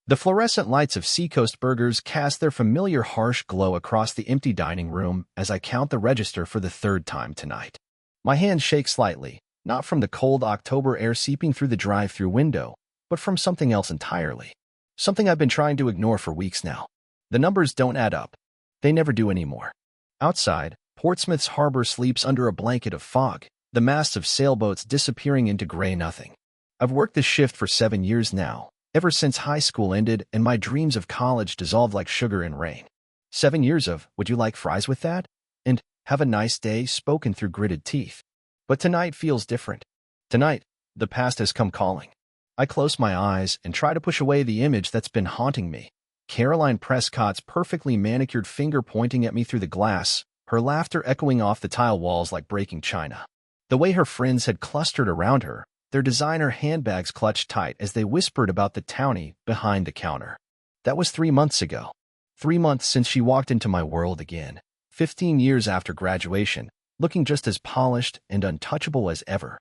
The fluorescent lights of Seacoast Burgers cast their familiar harsh glow across the empty dining room as I count the register for the third time tonight. My hands shake slightly, not from the cold October air seeping through the drive-through window, but from something else entirely. Something I've been trying to ignore for weeks now. The numbers don't add up. They never do anymore. Outside, Portsmouth's harbor sleeps under a blanket of fog, the masts of sailboats disappearing into gray nothing. I've worked this shift for 7 years now, ever since high school ended and my dreams of college dissolved like sugar in rain. 7 years of, would you like fries with that? And, have a nice day, spoken through gritted teeth. But tonight feels different. Tonight, the past has come calling. I close my eyes and try to push away the image that's been haunting me. Caroline Prescott's perfectly manicured finger pointing at me through the glass, her laughter echoing off the tile walls like breaking china. The way her friends had clustered around her, their designer handbags clutched tight as they whispered about the townie behind the counter. That was 3 months ago. 3 months since she walked into my world again. 15 years after graduation, looking just as polished and untouchable as ever.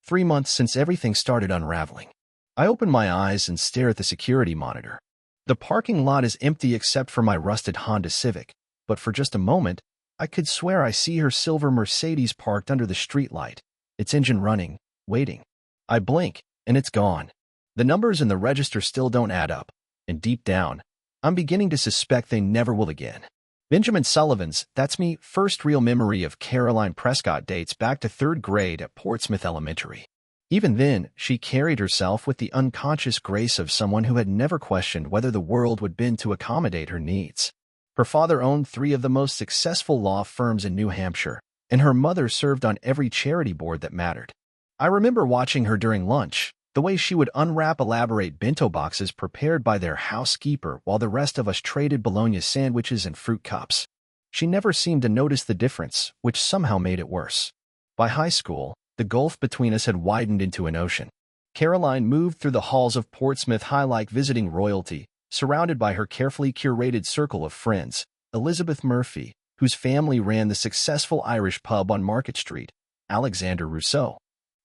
3 months since everything started unraveling. I open my eyes and stare at the security monitor. The parking lot is empty except for my rusted Honda Civic, but for just a moment, I could swear I see her silver Mercedes parked under the streetlight, its engine running, waiting. I blink, and it's gone. The numbers in the register still don't add up, and deep down, I'm beginning to suspect they never will again. Benjamin Sullivan's, that's me, first real memory of Caroline Prescott dates back to 3rd grade at Portsmouth Elementary. Even then, she carried herself with the unconscious grace of someone who had never questioned whether the world would bend to accommodate her needs. Her father owned 3 of the most successful law firms in New Hampshire, and her mother served on every charity board that mattered. I remember watching her during lunch, the way she would unwrap elaborate bento boxes prepared by their housekeeper while the rest of us traded bologna sandwiches and fruit cups. She never seemed to notice the difference, which somehow made it worse. By high school, the gulf between us had widened into an ocean. Caroline moved through the halls of Portsmouth High like visiting royalty, surrounded by her carefully curated circle of friends, Elizabeth Murphy, whose family ran the successful Irish pub on Market Street, Alexander Rousseau,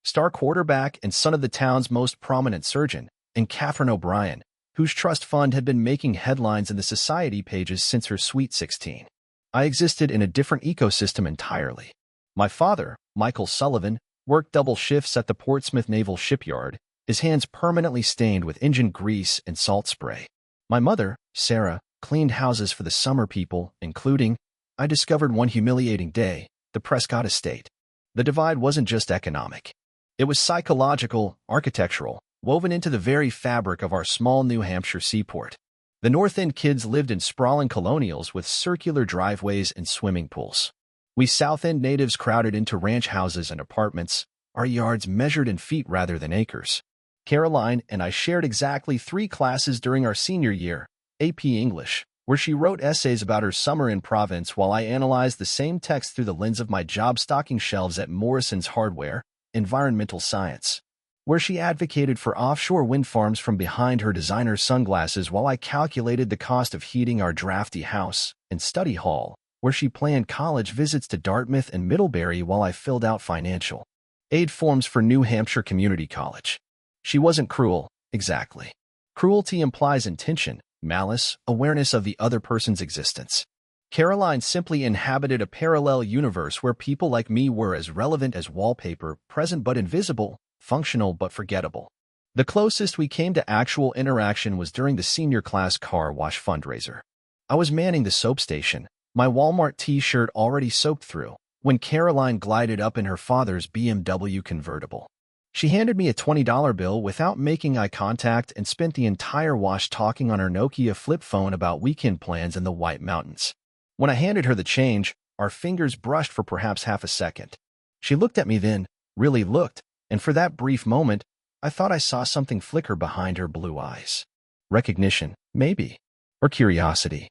star quarterback and son of the town's most prominent surgeon, and Catherine O'Brien, whose trust fund had been making headlines in the society pages since her sweet 16. I existed in a different ecosystem entirely. My father, Michael Sullivan, worked double shifts at the Portsmouth Naval Shipyard, his hands permanently stained with engine grease and salt spray. My mother, Sarah, cleaned houses for the summer people, including, I discovered one humiliating day, the Prescott estate. The divide wasn't just economic. It was psychological, architectural, woven into the very fabric of our small New Hampshire seaport. The North End kids lived in sprawling colonials with circular driveways and swimming pools. We South End natives crowded into ranch houses and apartments, our yards measured in feet rather than acres. Caroline and I shared exactly 3 classes during our senior year, AP English, where she wrote essays about her summer in Provence while I analyzed the same text through the lens of my job-stocking shelves at Morrison's Hardware, Environmental Science, where she advocated for offshore wind farms from behind her designer sunglasses while I calculated the cost of heating our drafty house, and study hall, where she planned college visits to Dartmouth and Middlebury while I filled out financial aid forms for New Hampshire Community College. She wasn't cruel, exactly. Cruelty implies intention, malice, awareness of the other person's existence. Caroline simply inhabited a parallel universe where people like me were as relevant as wallpaper, present but invisible, functional but forgettable. The closest we came to actual interaction was during the senior class car wash fundraiser. I was manning the soap station, my Walmart t-shirt already soaked through, when Caroline glided up in her father's BMW convertible. She handed me a $20 bill without making eye contact and spent the entire wash talking on her Nokia flip phone about weekend plans in the White Mountains. When I handed her the change, our fingers brushed for perhaps half a second. She looked at me then, really looked, and for that brief moment, I thought I saw something flicker behind her blue eyes. Recognition, maybe, or curiosity.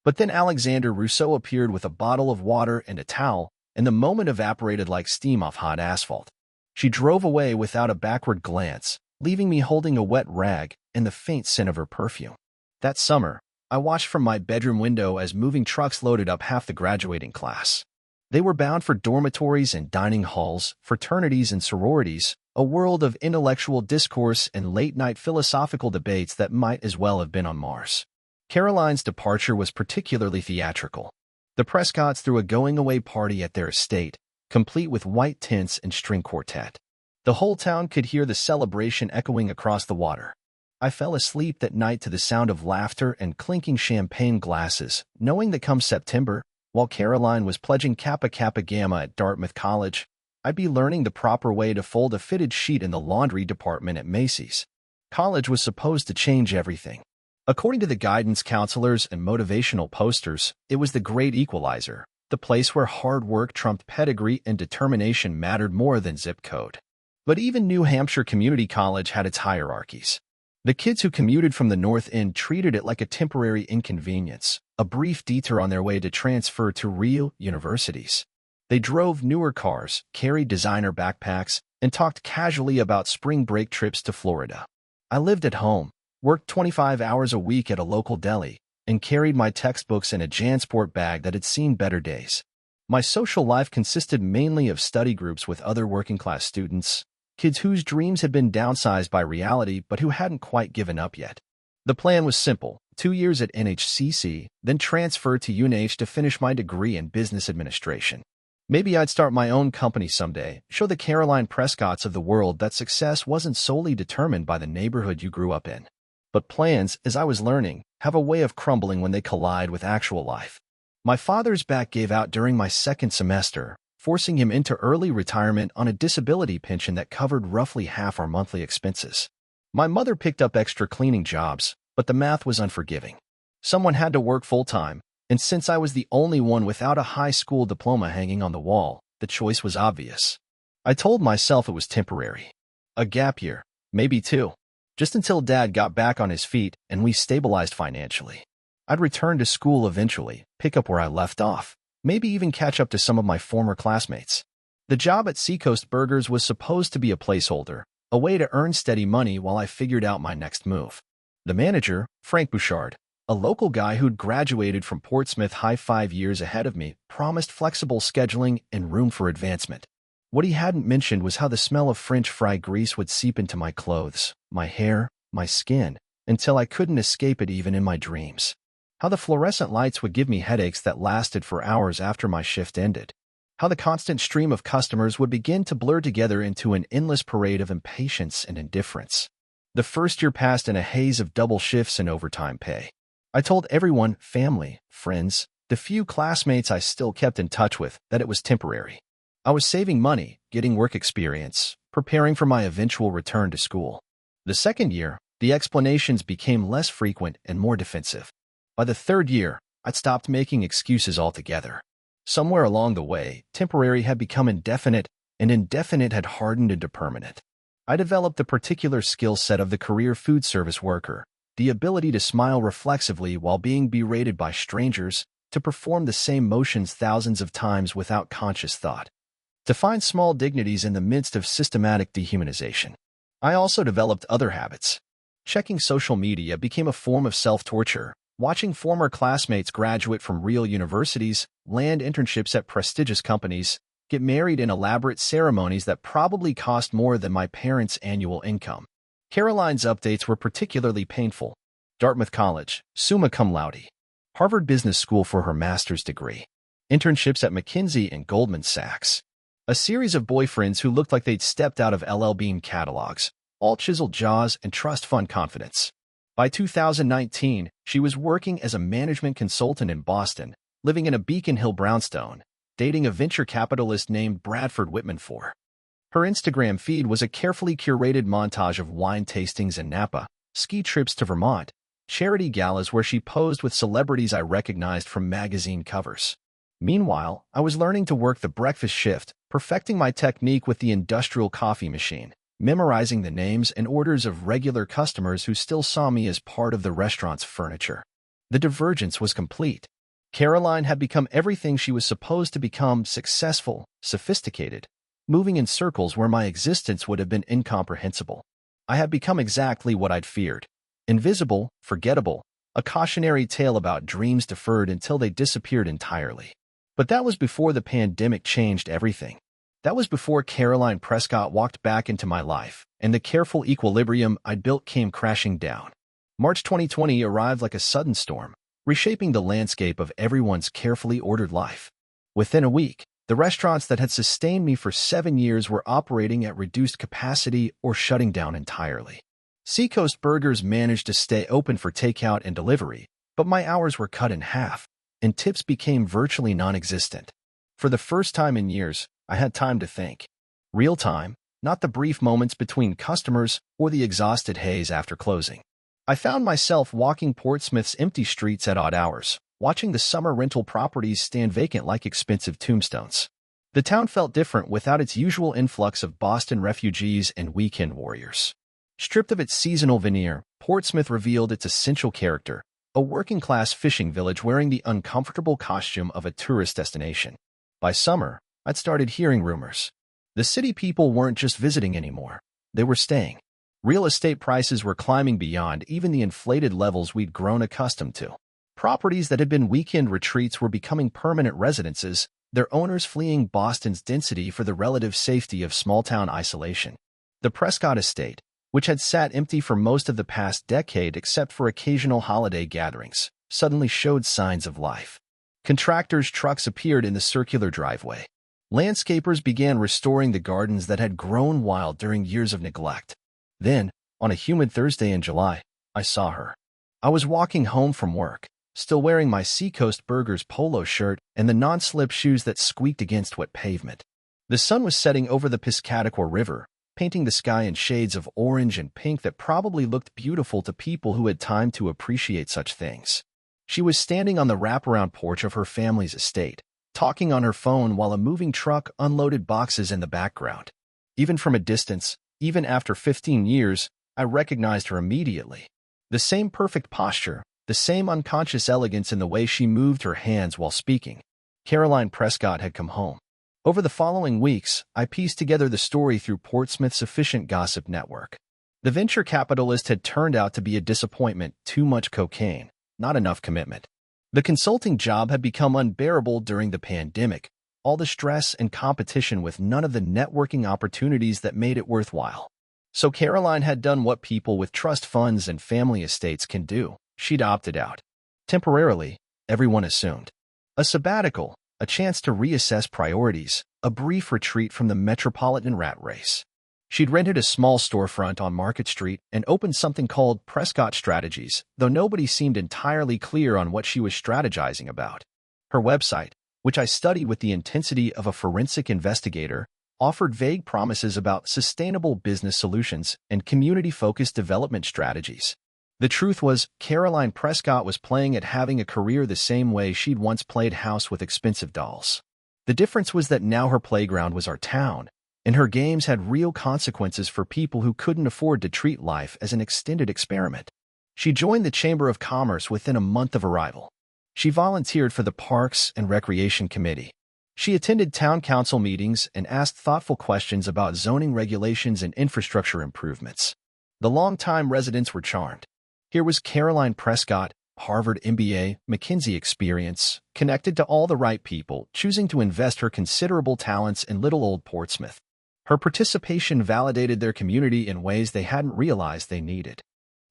But then Alexander Rousseau appeared with a bottle of water and a towel, and the moment evaporated like steam off hot asphalt. She drove away without a backward glance, leaving me holding a wet rag and the faint scent of her perfume. That summer, I watched from my bedroom window as moving trucks loaded up half the graduating class. They were bound for dormitories and dining halls, fraternities and sororities, a world of intellectual discourse and late-night philosophical debates that might as well have been on Mars. Caroline's departure was particularly theatrical. The Prescotts threw a going-away party at their estate, complete with white tints and string quartet. The whole town could hear the celebration echoing across the water. I fell asleep that night to the sound of laughter and clinking champagne glasses, knowing that come September, while Caroline was pledging Kappa Kappa Gamma at Dartmouth College, I'd be learning the proper way to fold a fitted sheet in the laundry department at Macy's. College was supposed to change everything. According to the guidance counselors and motivational posters, it was the great equalizer, the place where hard work trumped pedigree and determination mattered more than zip code. But even New Hampshire Community College had its hierarchies. The kids who commuted from the North End treated it like a temporary inconvenience, a brief detour on their way to transfer to real universities. They drove newer cars, carried designer backpacks, and talked casually about spring break trips to Florida. I lived at home, worked 25 hours a week at a local deli, and carried my textbooks in a JanSport bag that had seen better days. My social life consisted mainly of study groups with other working-class students, kids whose dreams had been downsized by reality but who hadn't quite given up yet. The plan was simple: 2 years at NHCC, then transfer to UNH to finish my degree in business administration. Maybe I'd start my own company someday, show the Caroline Prescotts of the world that success wasn't solely determined by the neighborhood you grew up in. But plans, as I was learning, have a way of crumbling when they collide with actual life. My father's back gave out during my second semester, forcing him into early retirement on a disability pension that covered roughly half our monthly expenses. My mother picked up extra cleaning jobs, but the math was unforgiving. Someone had to work full-time, and since I was the only one without a high school diploma hanging on the wall, the choice was obvious. I told myself it was temporary. A gap year, maybe 2. Just until Dad got back on his feet and we stabilized financially. I'd return to school eventually, pick up where I left off, maybe even catch up to some of my former classmates. The job at Seacoast Burgers was supposed to be a placeholder, a way to earn steady money while I figured out my next move. The manager, Frank Bouchard, a local guy who'd graduated from Portsmouth High 5 years ahead of me, promised flexible scheduling and room for advancement. What he hadn't mentioned was how the smell of French fry grease would seep into my clothes, my hair, my skin, until I couldn't escape it even in my dreams. How the fluorescent lights would give me headaches that lasted for hours after my shift ended. How the constant stream of customers would begin to blur together into an endless parade of impatience and indifference. The first year passed in a haze of double shifts and overtime pay. I told everyone, family, friends, the few classmates I still kept in touch with, that it was temporary. I was saving money, getting work experience, preparing for my eventual return to school. The second year, the explanations became less frequent and more defensive. By the third year, I'd stopped making excuses altogether. Somewhere along the way, temporary had become indefinite, and indefinite had hardened into permanent. I developed a particular skill set of the career food service worker, the ability to smile reflexively while being berated by strangers, to perform the same motions thousands of times without conscious thought, to find small dignities in the midst of systematic dehumanization. I also developed other habits. Checking social media became a form of self-torture. Watching former classmates graduate from real universities, land internships at prestigious companies, get married in elaborate ceremonies that probably cost more than my parents' annual income. Caroline's updates were particularly painful. Dartmouth College, summa cum laude. Harvard Business School for her master's degree. Internships at McKinsey and Goldman Sachs. A series of boyfriends who looked like they'd stepped out of LL Bean catalogs, all chiseled jaws and trust fund confidence. By 2019, she was working as a management consultant in Boston, living in a Beacon Hill brownstone, dating a venture capitalist named Bradford Whitman IV. Her Instagram feed was a carefully curated montage of wine tastings in Napa, ski trips to Vermont, charity galas where she posed with celebrities I recognized from magazine covers. Meanwhile, I was learning to work the breakfast shift, perfecting my technique with the industrial coffee machine, memorizing the names and orders of regular customers who still saw me as part of the restaurant's furniture. The divergence was complete. Caroline had become everything she was supposed to become: successful, sophisticated, moving in circles where my existence would have been incomprehensible. I had become exactly what I'd feared: invisible, forgettable, a cautionary tale about dreams deferred until they disappeared entirely. But that was before the pandemic changed everything. That was before Caroline Prescott walked back into my life, and the careful equilibrium I'd built came crashing down. March 2020 arrived like a sudden storm, reshaping the landscape of everyone's carefully ordered life. Within a week, the restaurants that had sustained me for 7 years were operating at reduced capacity or shutting down entirely. Seacoast Burgers managed to stay open for takeout and delivery, but my hours were cut in half, and tips became virtually non-existent. For the first time in years, I had time to think. Real time, not the brief moments between customers or the exhausted haze after closing. I found myself walking Portsmouth's empty streets at odd hours, watching the summer rental properties stand vacant like expensive tombstones. The town felt different without its usual influx of Boston refugees and weekend warriors. Stripped of its seasonal veneer, Portsmouth revealed its essential character, a working-class fishing village wearing the uncomfortable costume of a tourist destination. By summer, I'd started hearing rumors. The city people weren't just visiting anymore. They were staying. Real estate prices were climbing beyond even the inflated levels we'd grown accustomed to. Properties that had been weekend retreats were becoming permanent residences, their owners fleeing Boston's density for the relative safety of small-town isolation. The Prescott estate, which had sat empty for most of the past decade except for occasional holiday gatherings, suddenly showed signs of life. Contractors' trucks appeared in the circular driveway. Landscapers began restoring the gardens that had grown wild during years of neglect. Then, on a humid Thursday in July, I saw her. I was walking home from work, still wearing my Seacoast Burgers polo shirt and the non-slip shoes that squeaked against wet pavement. The sun was setting over the Piscataqua River, painting the sky in shades of orange and pink that probably looked beautiful to people who had time to appreciate such things. She was standing on the wraparound porch of her family's estate, talking on her phone while a moving truck unloaded boxes in the background. Even from a distance, even after 15 years, I recognized her immediately. The same perfect posture, the same unconscious elegance in the way she moved her hands while speaking. Caroline Prescott had come home. Over the following weeks, I pieced together the story through Portsmouth's efficient gossip network. The venture capitalist had turned out to be a disappointment, too much cocaine, not enough commitment. The consulting job had become unbearable during the pandemic, all the stress and competition with none of the networking opportunities that made it worthwhile. So Caroline had done what people with trust funds and family estates can do. She'd opted out. Temporarily, everyone assumed. A sabbatical, a chance to reassess priorities, a brief retreat from the metropolitan rat race. She'd rented a small storefront on Market Street and opened something called Prescott Strategies, though nobody seemed entirely clear on what she was strategizing about. Her website, which I studied with the intensity of a forensic investigator, offered vague promises about sustainable business solutions and community-focused development strategies. The truth was, Caroline Prescott was playing at having a career the same way she'd once played house with expensive dolls. The difference was that now her playground was our town, and her games had real consequences for people who couldn't afford to treat life as an extended experiment. She joined the Chamber of Commerce within a month of arrival. She volunteered for the Parks and Recreation Committee. She attended town council meetings and asked thoughtful questions about zoning regulations and infrastructure improvements. The longtime residents were charmed. Here was Caroline Prescott, Harvard MBA, McKinsey experience, connected to all the right people, choosing to invest her considerable talents in little old Portsmouth. Her participation validated their community in ways they hadn't realized they needed.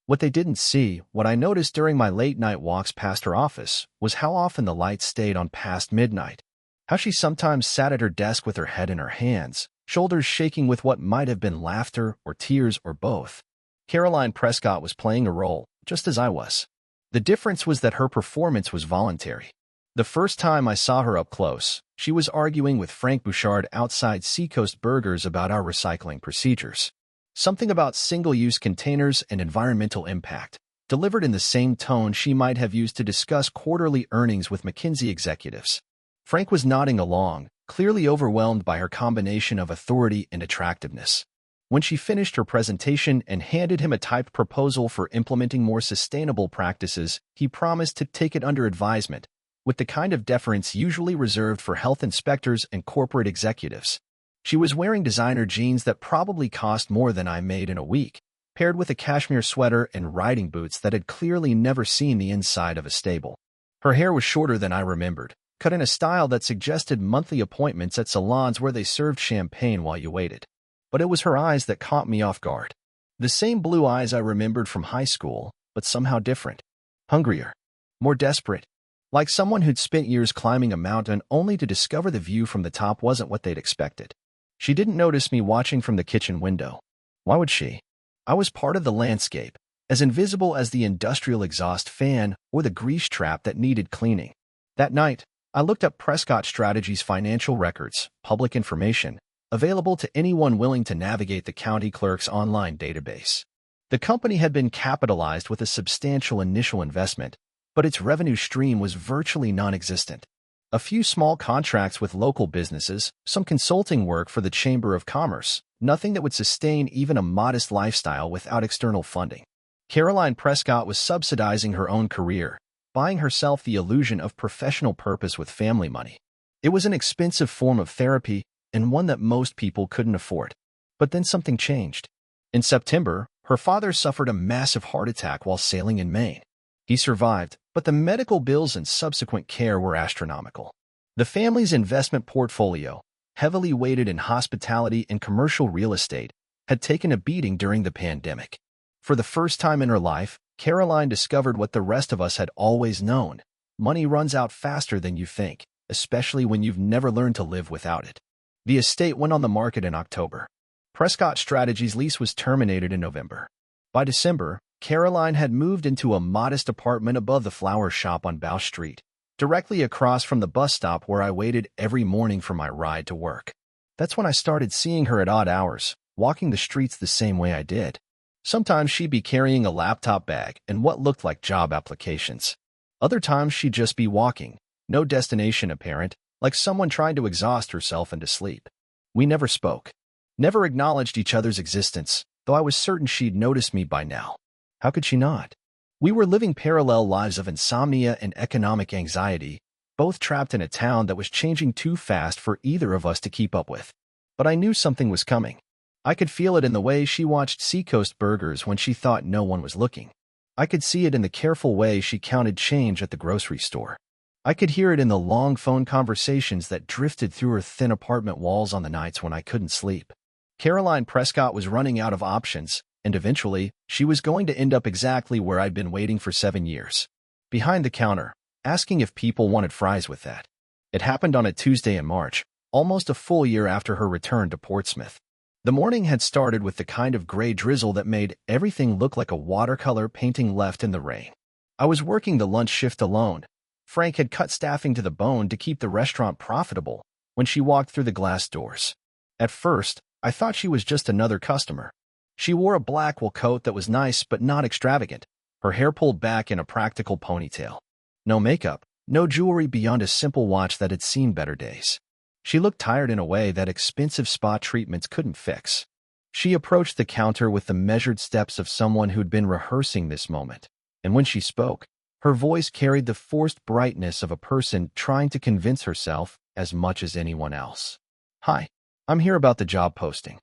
What they didn't see, what I noticed during my late-night walks past her office, was how often the lights stayed on past midnight. How she sometimes sat at her desk with her head in her hands, shoulders shaking with what might have been laughter or tears or both. Caroline Prescott was playing a role, just as I was. The difference was that her performance was voluntary. The first time I saw her up close, she was arguing with Frank Bouchard outside Seacoast Burgers about our recycling procedures. Something about single-use containers and environmental impact, delivered in the same tone she might have used to discuss quarterly earnings with McKinsey executives. Frank was nodding along, clearly overwhelmed by her combination of authority and attractiveness. When she finished her presentation and handed him a typed proposal for implementing more sustainable practices, he promised to take it under advisement, with the kind of deference usually reserved for health inspectors and corporate executives. She was wearing designer jeans that probably cost more than I made in a week, paired with a cashmere sweater and riding boots that had clearly never seen the inside of a stable. Her hair was shorter than I remembered, cut in a style that suggested monthly appointments at salons where they served champagne while you waited. But it was her eyes that caught me off guard. The same blue eyes I remembered from high school, but somehow different. Hungrier. More desperate. Like someone who'd spent years climbing a mountain only to discover the view from the top wasn't what they'd expected. She didn't notice me watching from the kitchen window. Why would she? I was part of the landscape, as invisible as the industrial exhaust fan or the grease trap that needed cleaning. That night, I looked up Prescott Strategies' financial records, public information, available to anyone willing to navigate the county clerk's online database. The company had been capitalized with a substantial initial investment, but its revenue stream was virtually non-existent. A few small contracts with local businesses, some consulting work for the Chamber of Commerce, nothing that would sustain even a modest lifestyle without external funding. Caroline Prescott was subsidizing her own career, buying herself the illusion of professional purpose with family money. It was an expensive form of therapy and one that most people couldn't afford. But then something changed. In September, her father suffered a massive heart attack while sailing in Maine. He survived, but the medical bills and subsequent care were astronomical. The family's investment portfolio, heavily weighted in hospitality and commercial real estate, had taken a beating during the pandemic. For the first time in her life, Caroline discovered what the rest of us had always known. Money runs out faster than you think, especially when you've never learned to live without it. The estate went on the market in October. Prescott Strategies' lease was terminated in November. By December, Caroline had moved into a modest apartment above the flower shop on Bow Street, directly across from the bus stop where I waited every morning for my ride to work. That's when I started seeing her at odd hours, walking the streets the same way I did. Sometimes she'd be carrying a laptop bag and what looked like job applications. Other times she'd just be walking, no destination apparent, like someone trying to exhaust herself into sleep. We never spoke, never acknowledged each other's existence, though I was certain she'd noticed me by now. How could she not? We were living parallel lives of insomnia and economic anxiety, both trapped in a town that was changing too fast for either of us to keep up with. But I knew something was coming. I could feel it in the way she watched Seacoast Burgers when she thought no one was looking. I could see it in the careful way she counted change at the grocery store. I could hear it in the long phone conversations that drifted through her thin apartment walls on the nights when I couldn't sleep. Caroline Prescott was running out of options, and eventually, she was going to end up exactly where I'd been waiting for 7 years. Behind the counter, asking if people wanted fries with that. It happened on a Tuesday in March, almost a full year after her return to Portsmouth. The morning had started with the kind of gray drizzle that made everything look like a watercolor painting left in the rain. I was working the lunch shift alone. Frank had cut staffing to the bone to keep the restaurant profitable when she walked through the glass doors. At first, I thought she was just another customer. She wore a black wool coat that was nice but not extravagant, her hair pulled back in a practical ponytail. No makeup, no jewelry beyond a simple watch that had seen better days. She looked tired in a way that expensive spa treatments couldn't fix. She approached the counter with the measured steps of someone who'd been rehearsing this moment, and when she spoke, her voice carried the forced brightness of a person trying to convince herself as much as anyone else. "Hi, I'm here about the job posting."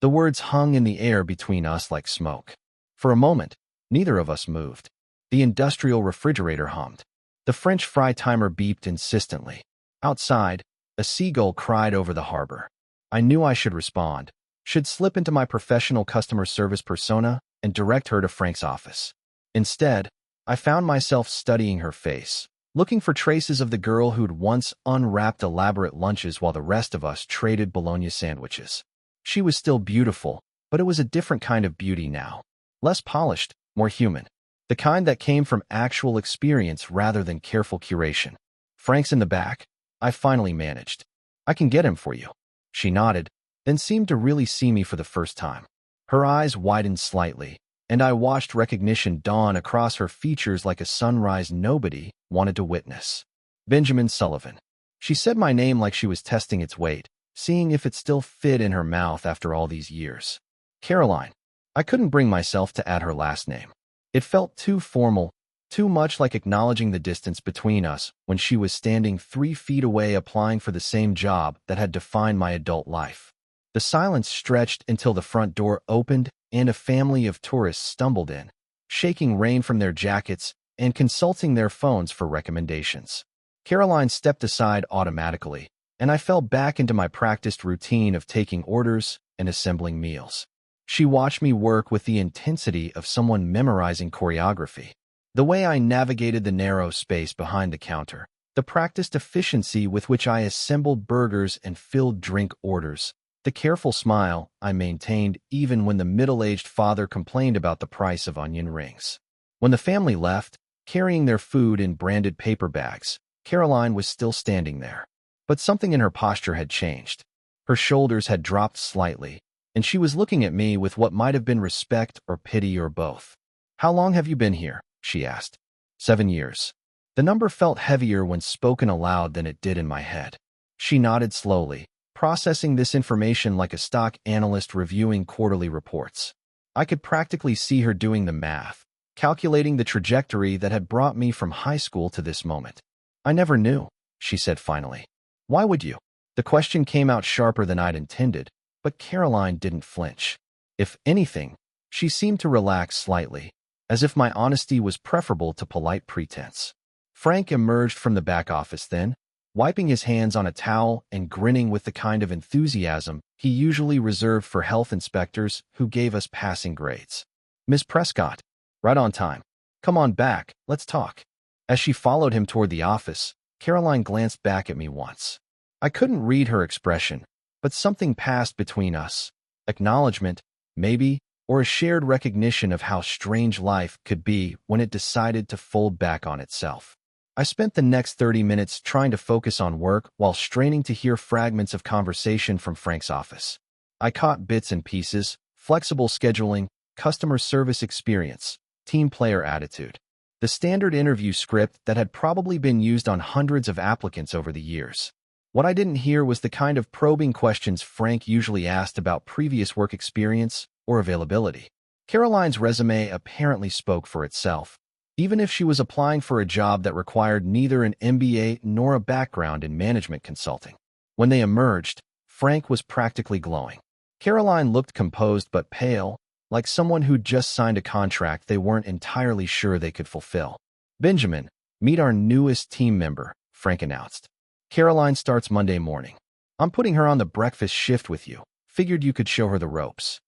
The words hung in the air between us like smoke. For a moment, neither of us moved. The industrial refrigerator hummed. The French fry timer beeped insistently. Outside, a seagull cried over the harbor. I knew I should respond, should slip into my professional customer service persona and direct her to Frank's office. Instead, I found myself studying her face, looking for traces of the girl who'd once unwrapped elaborate lunches while the rest of us traded bologna sandwiches. She was still beautiful, but it was a different kind of beauty now. Less polished, more human. The kind that came from actual experience rather than careful curation. "Frank's in the back," I finally managed. "I can get him for you." She nodded, then seemed to really see me for the first time. Her eyes widened slightly, and I watched recognition dawn across her features like a sunrise nobody wanted to witness. "Benjamin Sullivan." She said my name like she was testing its weight, seeing if it still fit in her mouth after all these years. "Caroline." I couldn't bring myself to add her last name. It felt too formal, too much like acknowledging the distance between us when she was standing 3 feet away applying for the same job that had defined my adult life. The silence stretched until the front door opened and a family of tourists stumbled in, shaking rain from their jackets and consulting their phones for recommendations. Caroline stepped aside automatically, and I fell back into my practiced routine of taking orders and assembling meals. She watched me work with the intensity of someone memorizing choreography. The way I navigated the narrow space behind the counter, the practiced efficiency with which I assembled burgers and filled drink orders, the careful smile I maintained even when the middle-aged father complained about the price of onion rings. When the family left, carrying their food in branded paper bags, Caroline was still standing there. But something in her posture had changed. Her shoulders had dropped slightly, and she was looking at me with what might have been respect or pity or both. "How long have you been here?" she asked. 7 years. The number felt heavier when spoken aloud than it did in my head. She nodded slowly, processing this information like a stock analyst reviewing quarterly reports. I could practically see her doing the math, calculating the trajectory that had brought me from high school to this moment. "I never knew," she said finally. "Why would you?" The question came out sharper than I'd intended, but Caroline didn't flinch. If anything, she seemed to relax slightly, as if my honesty was preferable to polite pretense. Frank emerged from the back office then, wiping his hands on a towel and grinning with the kind of enthusiasm he usually reserved for health inspectors who gave us passing grades. "Miss Prescott, right on time. Come on back, let's talk." As she followed him toward the office, Caroline glanced back at me once. I couldn't read her expression, but something passed between us. Acknowledgement, maybe, or a shared recognition of how strange life could be when it decided to fold back on itself. I spent the next 30 minutes trying to focus on work while straining to hear fragments of conversation from Frank's office. I caught bits and pieces: flexible scheduling, customer service experience, team player attitude. The standard interview script that had probably been used on hundreds of applicants over the years. What I didn't hear was the kind of probing questions Frank usually asked about previous work experience or availability. Caroline's resume apparently spoke for itself, even if she was applying for a job that required neither an MBA nor a background in management consulting. When they emerged, Frank was practically glowing. Caroline looked composed but pale, like someone who'd just signed a contract they weren't entirely sure they could fulfill. "Benjamin, meet our newest team member," Frank announced. "Caroline starts Monday morning. I'm putting her on the breakfast shift with you. Figured you could show her the ropes."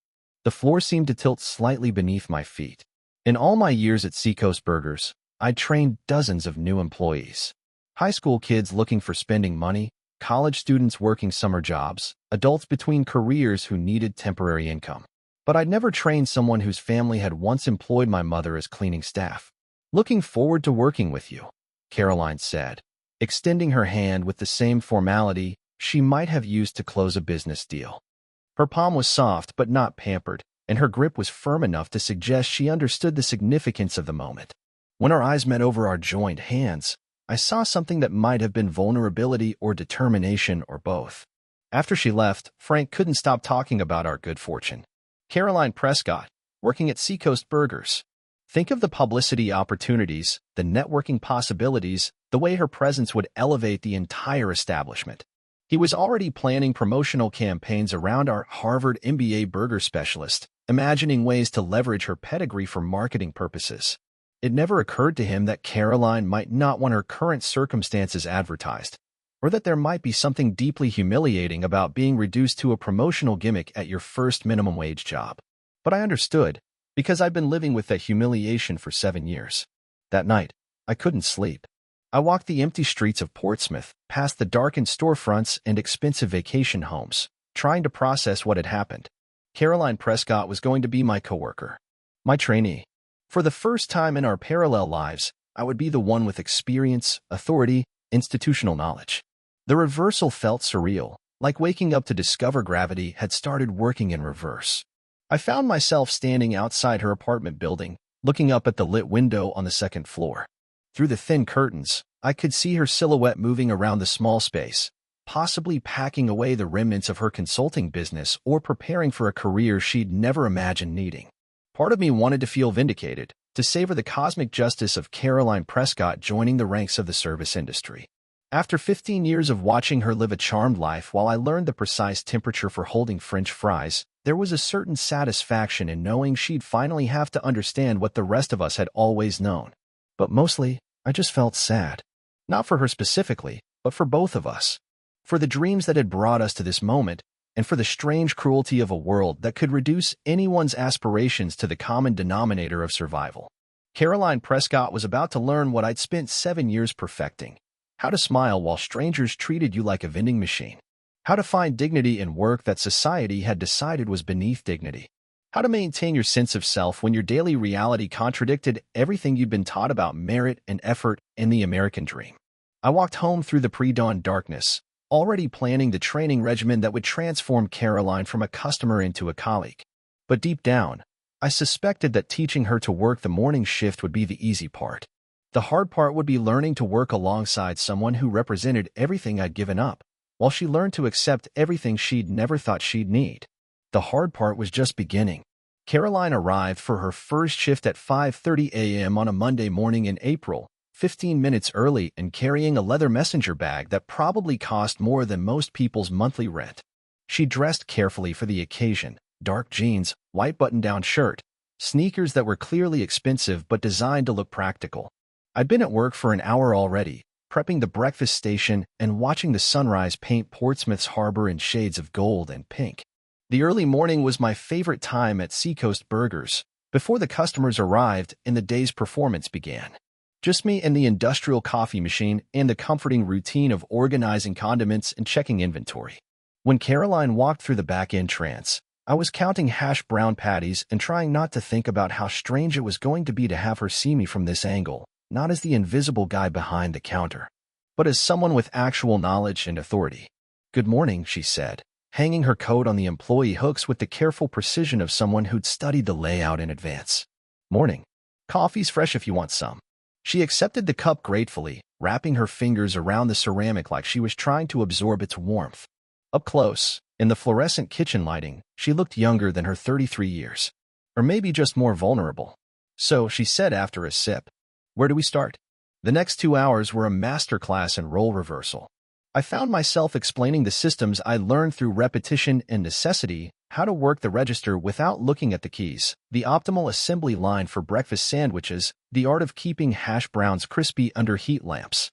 The floor seemed to tilt slightly beneath my feet. In all my years at Seacoast Burgers, I'd trained dozens of new employees. High school kids looking for spending money, college students working summer jobs, adults between careers who needed temporary income. But I'd never trained someone whose family had once employed my mother as cleaning staff. "Looking forward to working with you," Caroline said, extending her hand with the same formality she might have used to close a business deal. Her palm was soft but not pampered, and her grip was firm enough to suggest she understood the significance of the moment. When our eyes met over our joined hands, I saw something that might have been vulnerability or determination or both. After she left, Frank couldn't stop talking about our good fortune. Caroline Prescott, working at Seacoast Burgers. Think of the publicity opportunities, the networking possibilities, the way her presence would elevate the entire establishment. He was already planning promotional campaigns around our Harvard MBA burger specialist, imagining ways to leverage her pedigree for marketing purposes. It never occurred to him that Caroline might not want her current circumstances advertised, or that there might be something deeply humiliating about being reduced to a promotional gimmick at your first minimum wage job. But I understood, because I'd been living with that humiliation for 7 years. That night, I couldn't sleep. I walked the empty streets of Portsmouth, past the darkened storefronts and expensive vacation homes, trying to process what had happened. Caroline Prescott was going to be my coworker, my trainee. For the first time in our parallel lives, I would be the one with experience, authority, institutional knowledge. The reversal felt surreal, like waking up to discover gravity had started working in reverse. I found myself standing outside her apartment building, looking up at the lit window on the second floor. Through the thin curtains, I could see her silhouette moving around the small space, possibly packing away the remnants of her consulting business or preparing for a career she'd never imagined needing. Part of me wanted to feel vindicated, to savor the cosmic justice of Caroline Prescott joining the ranks of the service industry. After 15 years of watching her live a charmed life while I learned the precise temperature for holding French fries, there was a certain satisfaction in knowing she'd finally have to understand what the rest of us had always known. But mostly, I just felt sad. Not for her specifically, but for both of us. For the dreams that had brought us to this moment, and for the strange cruelty of a world that could reduce anyone's aspirations to the common denominator of survival. Caroline Prescott was about to learn what I'd spent 7 years perfecting: how to smile while strangers treated you like a vending machine, how to find dignity in work that society had decided was beneath dignity, how to maintain your sense of self when your daily reality contradicted everything you'd been taught about merit and effort and the American dream. I walked home through the pre-dawn darkness, already planning the training regimen that would transform Caroline from a customer into a colleague. But deep down, I suspected that teaching her to work the morning shift would be the easy part. The hard part would be learning to work alongside someone who represented everything I'd given up, while she learned to accept everything she'd never thought she'd need. The hard part was just beginning. Caroline arrived for her first shift at 5:30 a.m. on a Monday morning in April, 15 minutes early, and carrying a leather messenger bag that probably cost more than most people's monthly rent. She dressed carefully for the occasion: dark jeans, white button-down shirt, sneakers that were clearly expensive but designed to look practical. I'd been at work for an hour already, prepping the breakfast station and watching the sunrise paint Portsmouth's harbor in shades of gold and pink. The early morning was my favorite time at Seacoast Burgers, before the customers arrived and the day's performance began. Just me and the industrial coffee machine and the comforting routine of organizing condiments and checking inventory. When Caroline walked through the back entrance, I was counting hash brown patties and trying not to think about how strange it was going to be to have her see me from this angle, not as the invisible guy behind the counter, but as someone with actual knowledge and authority. "Good morning," she said, hanging her coat on the employee hooks with the careful precision of someone who'd studied the layout in advance. "Morning. Coffee's fresh if you want some." She accepted the cup gratefully, wrapping her fingers around the ceramic like she was trying to absorb its warmth. Up close, in the fluorescent kitchen lighting, she looked younger than her 33 years. Or maybe just more vulnerable. "So," she said after a sip, "where do we start?" The next 2 hours were a masterclass in role reversal. I found myself explaining the systems I learned through repetition and necessity: how to work the register without looking at the keys, the optimal assembly line for breakfast sandwiches, the art of keeping hash browns crispy under heat lamps.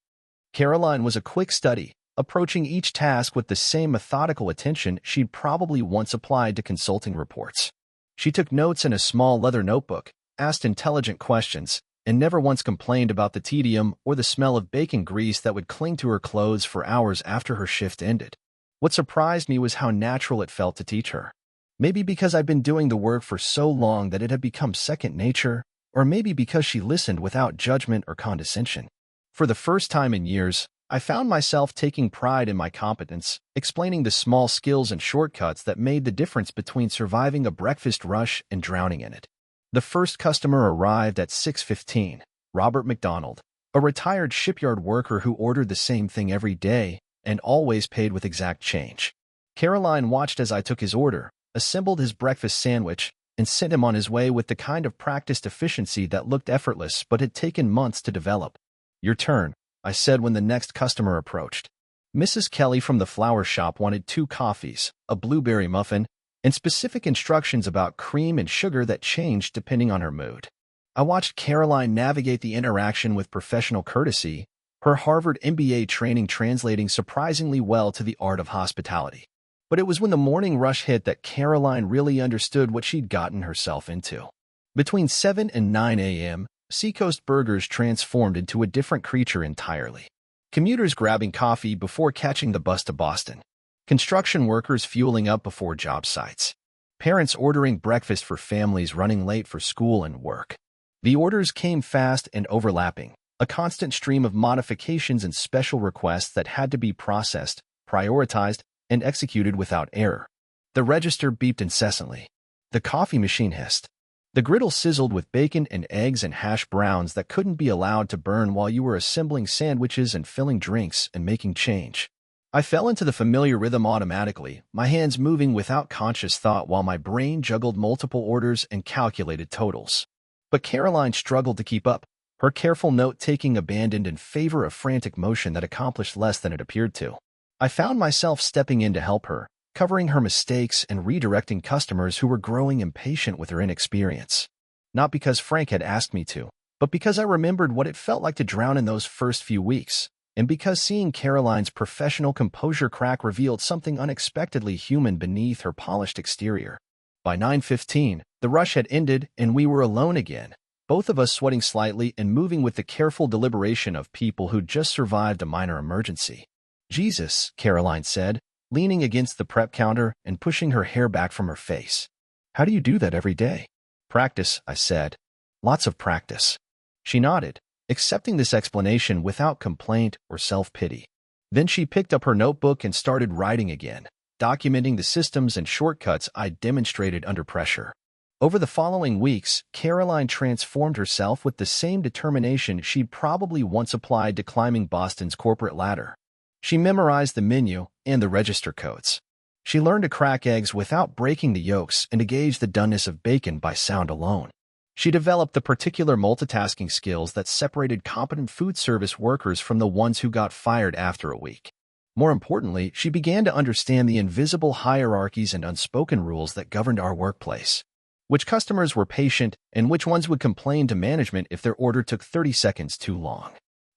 Caroline was a quick study, approaching each task with the same methodical attention she'd probably once applied to consulting reports. She took notes in a small leather notebook, asked intelligent questions, and never once complained about the tedium or the smell of bacon grease that would cling to her clothes for hours after her shift ended. What surprised me was how natural it felt to teach her. Maybe because I'd been doing the work for so long that it had become second nature, or maybe because she listened without judgment or condescension. For the first time in years, I found myself taking pride in my competence, explaining the small skills and shortcuts that made the difference between surviving a breakfast rush and drowning in it. The first customer arrived at 6:15, Robert McDonald, a retired shipyard worker who ordered the same thing every day and always paid with exact change. Caroline watched as I took his order, assembled his breakfast sandwich, and sent him on his way with the kind of practiced efficiency that looked effortless but had taken months to develop. "Your turn," I said when the next customer approached. Mrs. Kelly from the flower shop wanted 2 coffees, a blueberry muffin, and specific instructions about cream and sugar that changed depending on her mood. I watched Caroline navigate the interaction with professional courtesy, her Harvard MBA training translating surprisingly well to the art of hospitality. But it was when the morning rush hit that Caroline really understood what she'd gotten herself into. Between 7 and 9 a.m., Seacoast Burgers transformed into a different creature entirely. Commuters grabbing coffee before catching the bus to Boston. Construction workers fueling up before job sites. Parents ordering breakfast for families running late for school and work. The orders came fast and overlapping, a constant stream of modifications and special requests that had to be processed, prioritized, and executed without error. The register beeped incessantly. The coffee machine hissed. The griddle sizzled with bacon and eggs and hash browns that couldn't be allowed to burn while you were assembling sandwiches and filling drinks and making change. I fell into the familiar rhythm automatically, my hands moving without conscious thought while my brain juggled multiple orders and calculated totals. But Caroline struggled to keep up, her careful note-taking abandoned in favor of frantic motion that accomplished less than it appeared to. I found myself stepping in to help her, covering her mistakes and redirecting customers who were growing impatient with her inexperience. Not because Frank had asked me to, but because I remembered what it felt like to drown in those first few weeks, and because seeing Caroline's professional composure crack revealed something unexpectedly human beneath her polished exterior. By 9:15, the rush had ended and we were alone again, both of us sweating slightly and moving with the careful deliberation of people who'd just survived a minor emergency. "Jesus," Caroline said, leaning against the prep counter and pushing her hair back from her face. "How do you do that every day?" "Practice," I said. "Lots of practice." She nodded, accepting this explanation without complaint or self-pity. Then she picked up her notebook and started writing again, documenting the systems and shortcuts I'd demonstrated under pressure. Over the following weeks, Caroline transformed herself with the same determination she'd probably once applied to climbing Boston's corporate ladder. She memorized the menu and the register codes. She learned to crack eggs without breaking the yolks and to gauge the doneness of bacon by sound alone. She developed the particular multitasking skills that separated competent food service workers from the ones who got fired after a week. More importantly, she began to understand the invisible hierarchies and unspoken rules that governed our workplace. Which customers were patient and which ones would complain to management if their order took 30 seconds too long.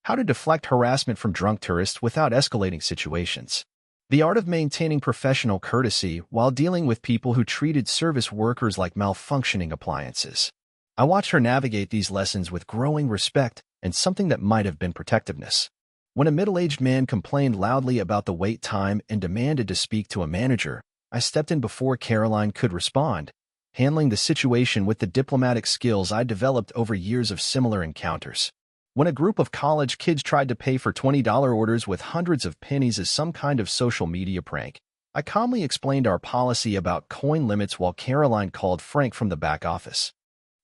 How to deflect harassment from drunk tourists without escalating situations. The art of maintaining professional courtesy while dealing with people who treated service workers like malfunctioning appliances. I watched her navigate these lessons with growing respect and something that might have been protectiveness. When a middle-aged man complained loudly about the wait time and demanded to speak to a manager, I stepped in before Caroline could respond, handling the situation with the diplomatic skills I developed over years of similar encounters. When a group of college kids tried to pay for $20 orders with hundreds of pennies as some kind of social media prank, I calmly explained our policy about coin limits while Caroline called Frank from the back office.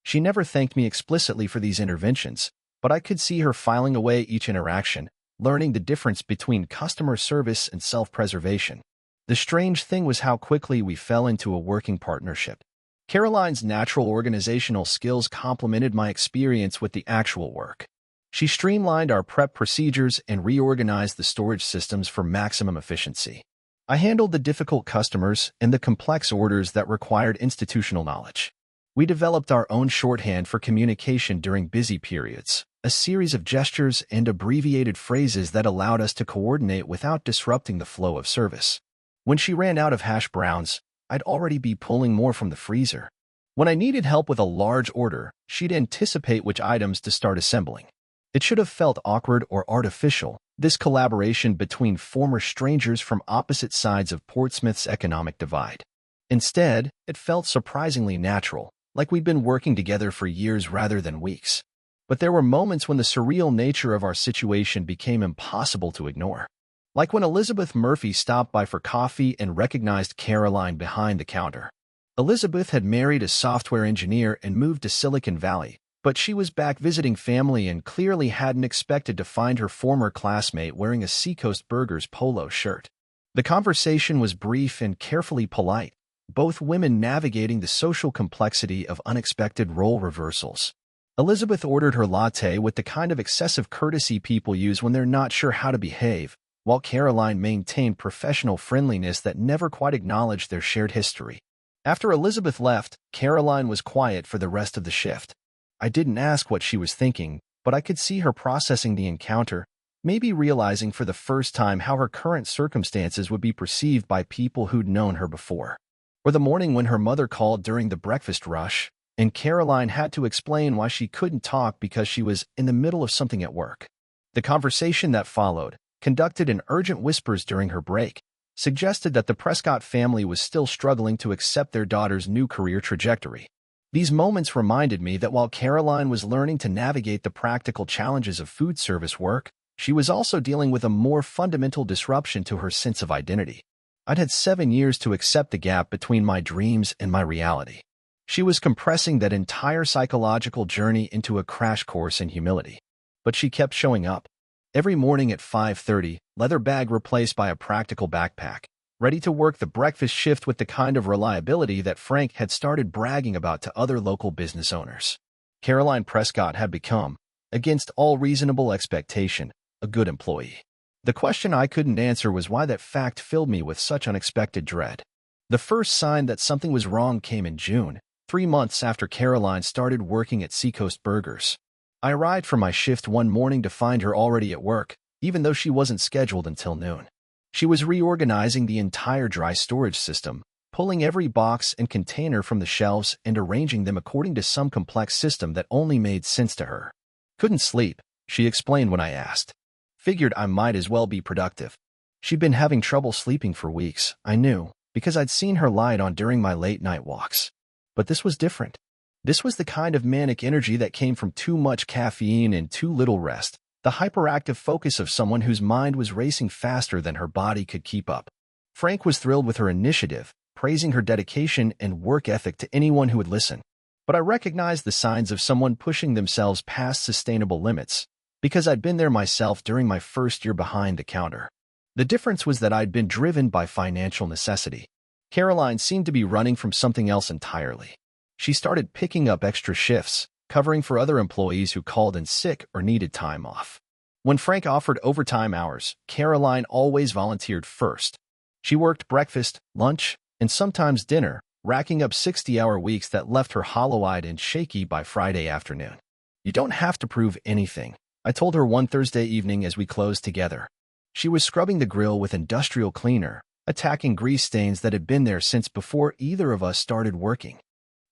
She never thanked me explicitly for these interventions, but I could see her filing away each interaction, learning the difference between customer service and self-preservation. The strange thing was how quickly we fell into a working partnership. Caroline's natural organizational skills complemented my experience with the actual work. She streamlined our prep procedures and reorganized the storage systems for maximum efficiency. I handled the difficult customers and the complex orders that required institutional knowledge. We developed our own shorthand for communication during busy periods, a series of gestures and abbreviated phrases that allowed us to coordinate without disrupting the flow of service. When she ran out of hash browns, I'd already be pulling more from the freezer. When I needed help with a large order, she'd anticipate which items to start assembling. It should have felt awkward or artificial, this collaboration between former strangers from opposite sides of Portsmouth's economic divide. Instead, it felt surprisingly natural, like we'd been working together for years rather than weeks. But there were moments when the surreal nature of our situation became impossible to ignore. Like when Elizabeth Murphy stopped by for coffee and recognized Caroline behind the counter. Elizabeth had married a software engineer and moved to Silicon Valley, but she was back visiting family and clearly hadn't expected to find her former classmate wearing a Seacoast Burgers polo shirt. The conversation was brief and carefully polite, both women navigating the social complexity of unexpected role reversals. Elizabeth ordered her latte with the kind of excessive courtesy people use when they're not sure how to behave, while Caroline maintained professional friendliness that never quite acknowledged their shared history. After Elizabeth left, Caroline was quiet for the rest of the shift. I didn't ask what she was thinking, but I could see her processing the encounter, maybe realizing for the first time how her current circumstances would be perceived by people who'd known her before. Or the morning when her mother called during the breakfast rush, and Caroline had to explain why she couldn't talk because she was in the middle of something at work. The conversation that followed, conducted in urgent whispers during her break, suggested that the Prescott family was still struggling to accept their daughter's new career trajectory. These moments reminded me that while Caroline was learning to navigate the practical challenges of food service work, she was also dealing with a more fundamental disruption to her sense of identity. I'd had 7 years to accept the gap between my dreams and my reality. She was compressing that entire psychological journey into a crash course in humility. But she kept showing up. Every morning at 5:30, leather bag replaced by a practical backpack, ready to work the breakfast shift with the kind of reliability that Frank had started bragging about to other local business owners. Caroline Prescott had become, against all reasonable expectation, a good employee. The question I couldn't answer was why that fact filled me with such unexpected dread. The first sign that something was wrong came in June, 3 months after Caroline started working at Seacoast Burgers. I arrived for my shift one morning to find her already at work, even though she wasn't scheduled until noon. She was reorganizing the entire dry storage system, pulling every box and container from the shelves and arranging them according to some complex system that only made sense to her. Couldn't sleep, she explained when I asked. Figured I might as well be productive. She'd been having trouble sleeping for weeks, I knew, because I'd seen her light on during my late-night walks. But this was different. This was the kind of manic energy that came from too much caffeine and too little rest, the hyperactive focus of someone whose mind was racing faster than her body could keep up. Frank was thrilled with her initiative, praising her dedication and work ethic to anyone who would listen. But I recognized the signs of someone pushing themselves past sustainable limits, because I'd been there myself during my first year behind the counter. The difference was that I'd been driven by financial necessity. Caroline seemed to be running from something else entirely. She started picking up extra shifts, covering for other employees who called in sick or needed time off. When Frank offered overtime hours, Caroline always volunteered first. She worked breakfast, lunch, and sometimes dinner, racking up 60-hour weeks that left her hollow-eyed and shaky by Friday afternoon. "You don't have to prove anything," I told her one Thursday evening as we closed together. She was scrubbing the grill with industrial cleaner, attacking grease stains that had been there since before either of us started working.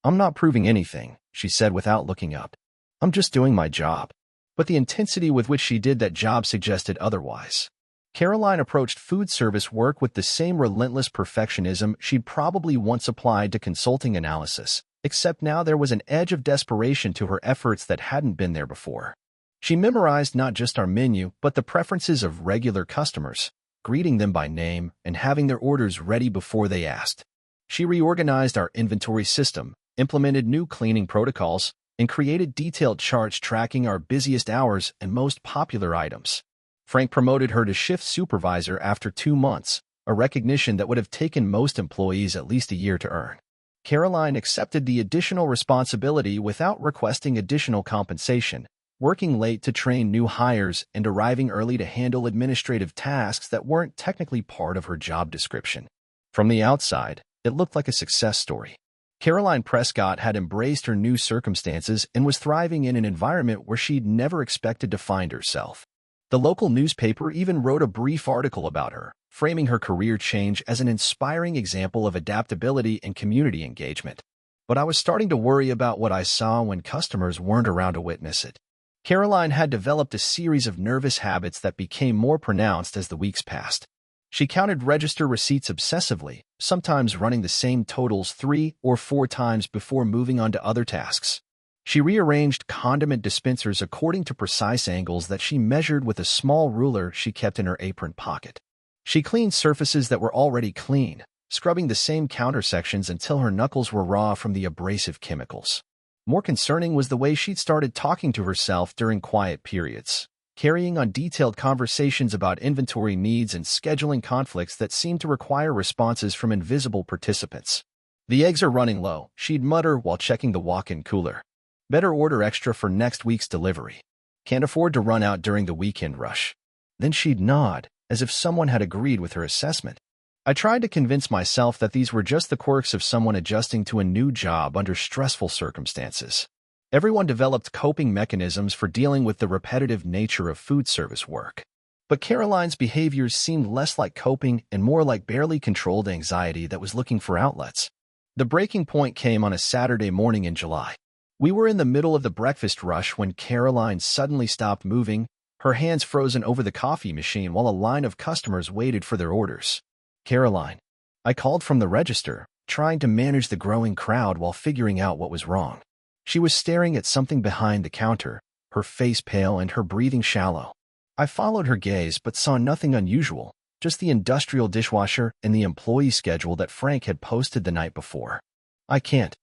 "I'm not proving anything," she said without looking up. "I'm just doing my job." But the intensity with which she did that job suggested otherwise. Caroline approached food service work with the same relentless perfectionism she'd probably once applied to consulting analysis, except now there was an edge of desperation to her efforts that hadn't been there before. She memorized not just our menu, but the preferences of regular customers, greeting them by name and having their orders ready before they asked. She reorganized our inventory system, implemented new cleaning protocols, and created detailed charts tracking our busiest hours and most popular items. Frank promoted her to shift supervisor after 2 months, a recognition that would have taken most employees at least a year to earn. Caroline accepted the additional responsibility without requesting additional compensation, working late to train new hires and arriving early to handle administrative tasks that weren't technically part of her job description. From the outside, it looked like a success story. Caroline Prescott had embraced her new circumstances and was thriving in an environment where she'd never expected to find herself. The local newspaper even wrote a brief article about her, framing her career change as an inspiring example of adaptability and community engagement. But I was starting to worry about what I saw when customers weren't around to witness it. Caroline had developed a series of nervous habits that became more pronounced as the weeks passed. She counted register receipts obsessively, sometimes running the same totals 3 or 4 times before moving on to other tasks. She rearranged condiment dispensers according to precise angles that she measured with a small ruler she kept in her apron pocket. She cleaned surfaces that were already clean, scrubbing the same counter sections until her knuckles were raw from the abrasive chemicals. More concerning was the way she'd started talking to herself during quiet periods, carrying on detailed conversations about inventory needs and scheduling conflicts that seemed to require responses from invisible participants. "The eggs are running low," she'd mutter while checking the walk-in cooler. "Better order extra for next week's delivery. Can't afford to run out during the weekend rush." Then she'd nod, as if someone had agreed with her assessment. I tried to convince myself that these were just the quirks of someone adjusting to a new job under stressful circumstances. Everyone developed coping mechanisms for dealing with the repetitive nature of food service work. But Caroline's behaviors seemed less like coping and more like barely controlled anxiety that was looking for outlets. The breaking point came on a Saturday morning in July. We were in the middle of the breakfast rush when Caroline suddenly stopped moving, her hands frozen over the coffee machine while a line of customers waited for their orders. "Caroline." I called from the register, trying to manage the growing crowd while figuring out what was wrong. She was staring at something behind the counter, her face pale and her breathing shallow. I followed her gaze but saw nothing unusual, just the industrial dishwasher and the employee schedule that Frank had posted the night before. "I can't,"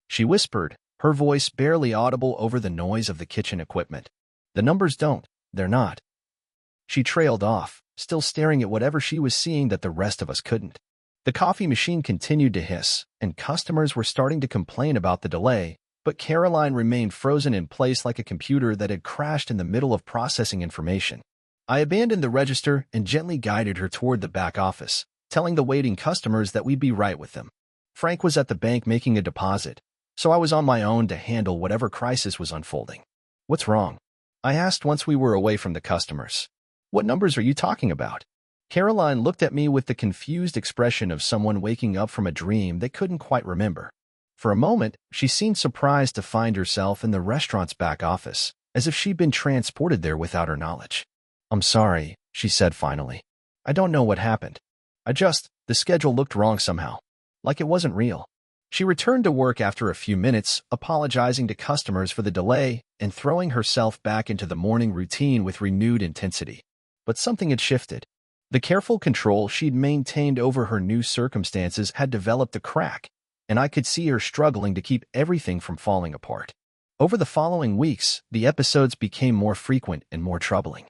she whispered, her voice barely audible over the noise of the kitchen equipment. "The numbers don't, they're not." She trailed off, still staring at whatever she was seeing that the rest of us couldn't. The coffee machine continued to hiss, and customers were starting to complain about the delay, but Caroline remained frozen in place like a computer that had crashed in the middle of processing information. I abandoned the register and gently guided her toward the back office, telling the waiting customers that we'd be right with them. Frank was at the bank making a deposit, so I was on my own to handle whatever crisis was unfolding. "What's wrong?" I asked once we were away from the customers. What numbers are you talking about? Caroline looked at me with the confused expression of someone waking up from a dream they couldn't quite remember. For a moment, she seemed surprised to find herself in the restaurant's back office, as if she'd been transported there without her knowledge. "I'm sorry," she said finally. "I don't know what happened. The schedule looked wrong somehow. Like it wasn't real." She returned to work after a few minutes, apologizing to customers for the delay and throwing herself back into the morning routine with renewed intensity. But something had shifted. The careful control she'd maintained over her new circumstances had developed a crack, and I could see her struggling to keep everything from falling apart. Over the following weeks, the episodes became more frequent and more troubling.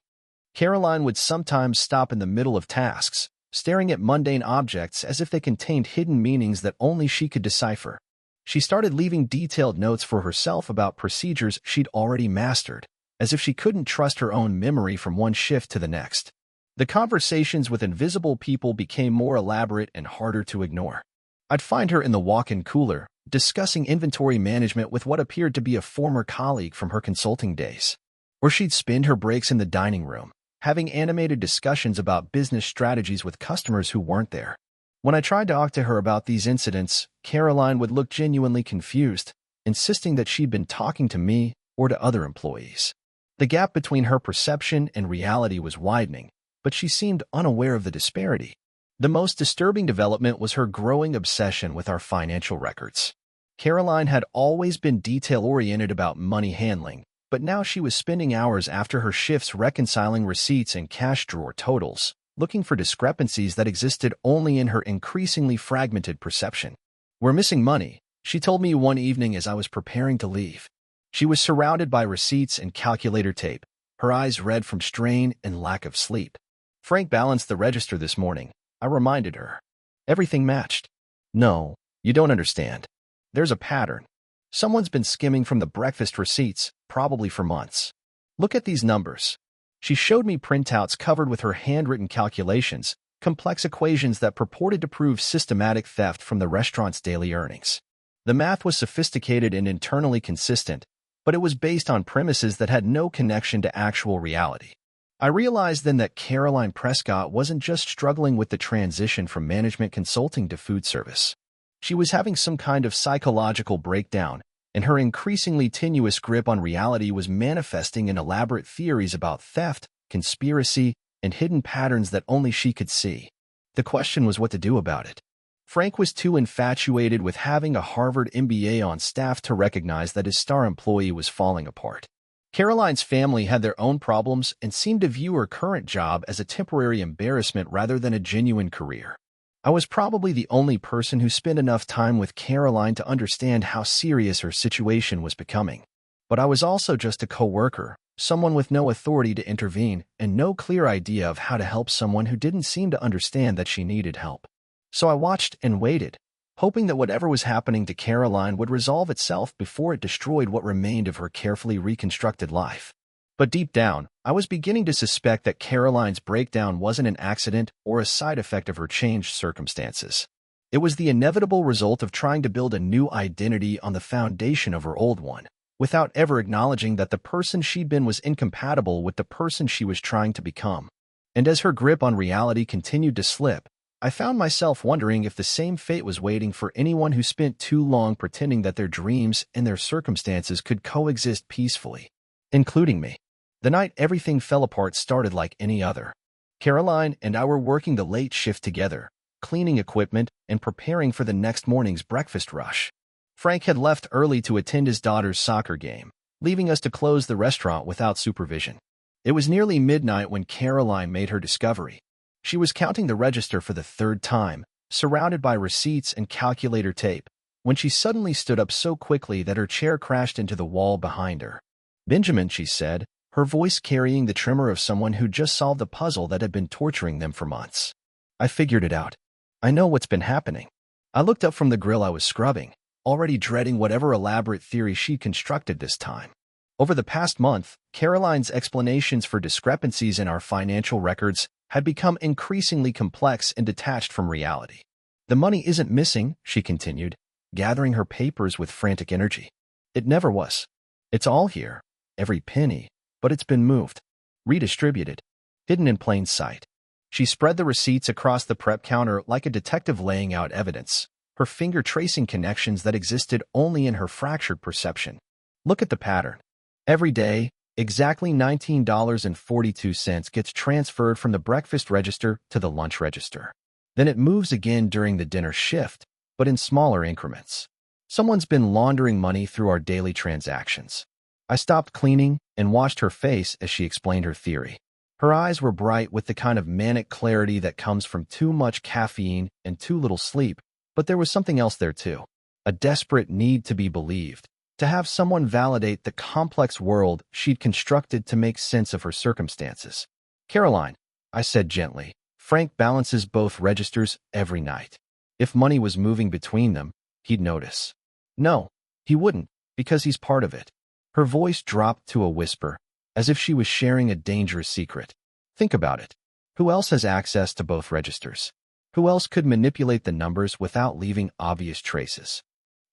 Caroline would sometimes stop in the middle of tasks, staring at mundane objects as if they contained hidden meanings that only she could decipher. She started leaving detailed notes for herself about procedures she'd already mastered, as if she couldn't trust her own memory from one shift to the next. The conversations with invisible people became more elaborate and harder to ignore. I'd find her in the walk-in cooler, discussing inventory management with what appeared to be a former colleague from her consulting days. Or she'd spend her breaks in the dining room, having animated discussions about business strategies with customers who weren't there. When I tried to talk to her about these incidents, Caroline would look genuinely confused, insisting that she'd been talking to me or to other employees. The gap between her perception and reality was widening, but she seemed unaware of the disparity. The most disturbing development was her growing obsession with our financial records. Caroline had always been detail-oriented about money handling, but now she was spending hours after her shifts reconciling receipts and cash drawer totals, looking for discrepancies that existed only in her increasingly fragmented perception. "We're missing money," she told me one evening as I was preparing to leave. She was surrounded by receipts and calculator tape, her eyes red from strain and lack of sleep. "Frank balanced the register this morning," I reminded her. Everything matched. "No, you don't understand. There's a pattern. Someone's been skimming from the breakfast receipts, probably for months. Look at these numbers." She showed me printouts covered with her handwritten calculations, complex equations that purported to prove systematic theft from the restaurant's daily earnings. The math was sophisticated and internally consistent, but it was based on premises that had no connection to actual reality. I realized then that Caroline Prescott wasn't just struggling with the transition from management consulting to food service. She was having some kind of psychological breakdown, and her increasingly tenuous grip on reality was manifesting in elaborate theories about theft, conspiracy, and hidden patterns that only she could see. The question was what to do about it. Frank was too infatuated with having a Harvard MBA on staff to recognize that his star employee was falling apart. Caroline's family had their own problems and seemed to view her current job as a temporary embarrassment rather than a genuine career. I was probably the only person who spent enough time with Caroline to understand how serious her situation was becoming. But I was also just a coworker, someone with no authority to intervene and no clear idea of how to help someone who didn't seem to understand that she needed help. So I watched and waited, hoping that whatever was happening to Caroline would resolve itself before it destroyed what remained of her carefully reconstructed life. But deep down, I was beginning to suspect that Caroline's breakdown wasn't an accident or a side effect of her changed circumstances. It was the inevitable result of trying to build a new identity on the foundation of her old one, without ever acknowledging that the person she'd been was incompatible with the person she was trying to become. And as her grip on reality continued to slip, I found myself wondering if the same fate was waiting for anyone who spent too long pretending that their dreams and their circumstances could coexist peacefully, including me. The night everything fell apart started like any other. Caroline and I were working the late shift together, cleaning equipment and preparing for the next morning's breakfast rush. Frank had left early to attend his daughter's soccer game, leaving us to close the restaurant without supervision. It was nearly midnight when Caroline made her discovery. She was counting the register for the third time, surrounded by receipts and calculator tape, when she suddenly stood up so quickly that her chair crashed into the wall behind her. "Benjamin," she said, her voice carrying the tremor of someone who just solved a puzzle that had been torturing them for months. "I figured it out. I know what's been happening." I looked up from the grill I was scrubbing, already dreading whatever elaborate theory she'd constructed this time. Over the past month, Caroline's explanations for discrepancies in our financial records had become increasingly complex and detached from reality. "The money isn't missing," she continued, gathering her papers with frantic energy. "It never was. It's all here, every penny, but it's been moved, redistributed. hidden in plain sight. She spread the receipts across the prep counter like a detective laying out evidence, her finger tracing connections that existed only in her fractured perception. Look at the pattern. Every day, exactly $19.42 gets transferred from the breakfast register to the lunch register. Then it moves again during the dinner shift, but in smaller increments. Someone's been laundering money through our daily transactions. I stopped cleaning and watched her face as she explained her theory. Her eyes were bright with the kind of manic clarity that comes from too much caffeine and too little sleep, but there was something else there too. A desperate need to be believed, to have someone validate the complex world she'd constructed to make sense of her circumstances. "Caroline," I said gently, "Frank balances both registers every night. If money was moving between them, he'd notice." "No, he wouldn't, because he's part of it." Her voice dropped to a whisper, as if she was sharing a dangerous secret. "Think about it. Who else has access to both registers? Who else could manipulate the numbers without leaving obvious traces?"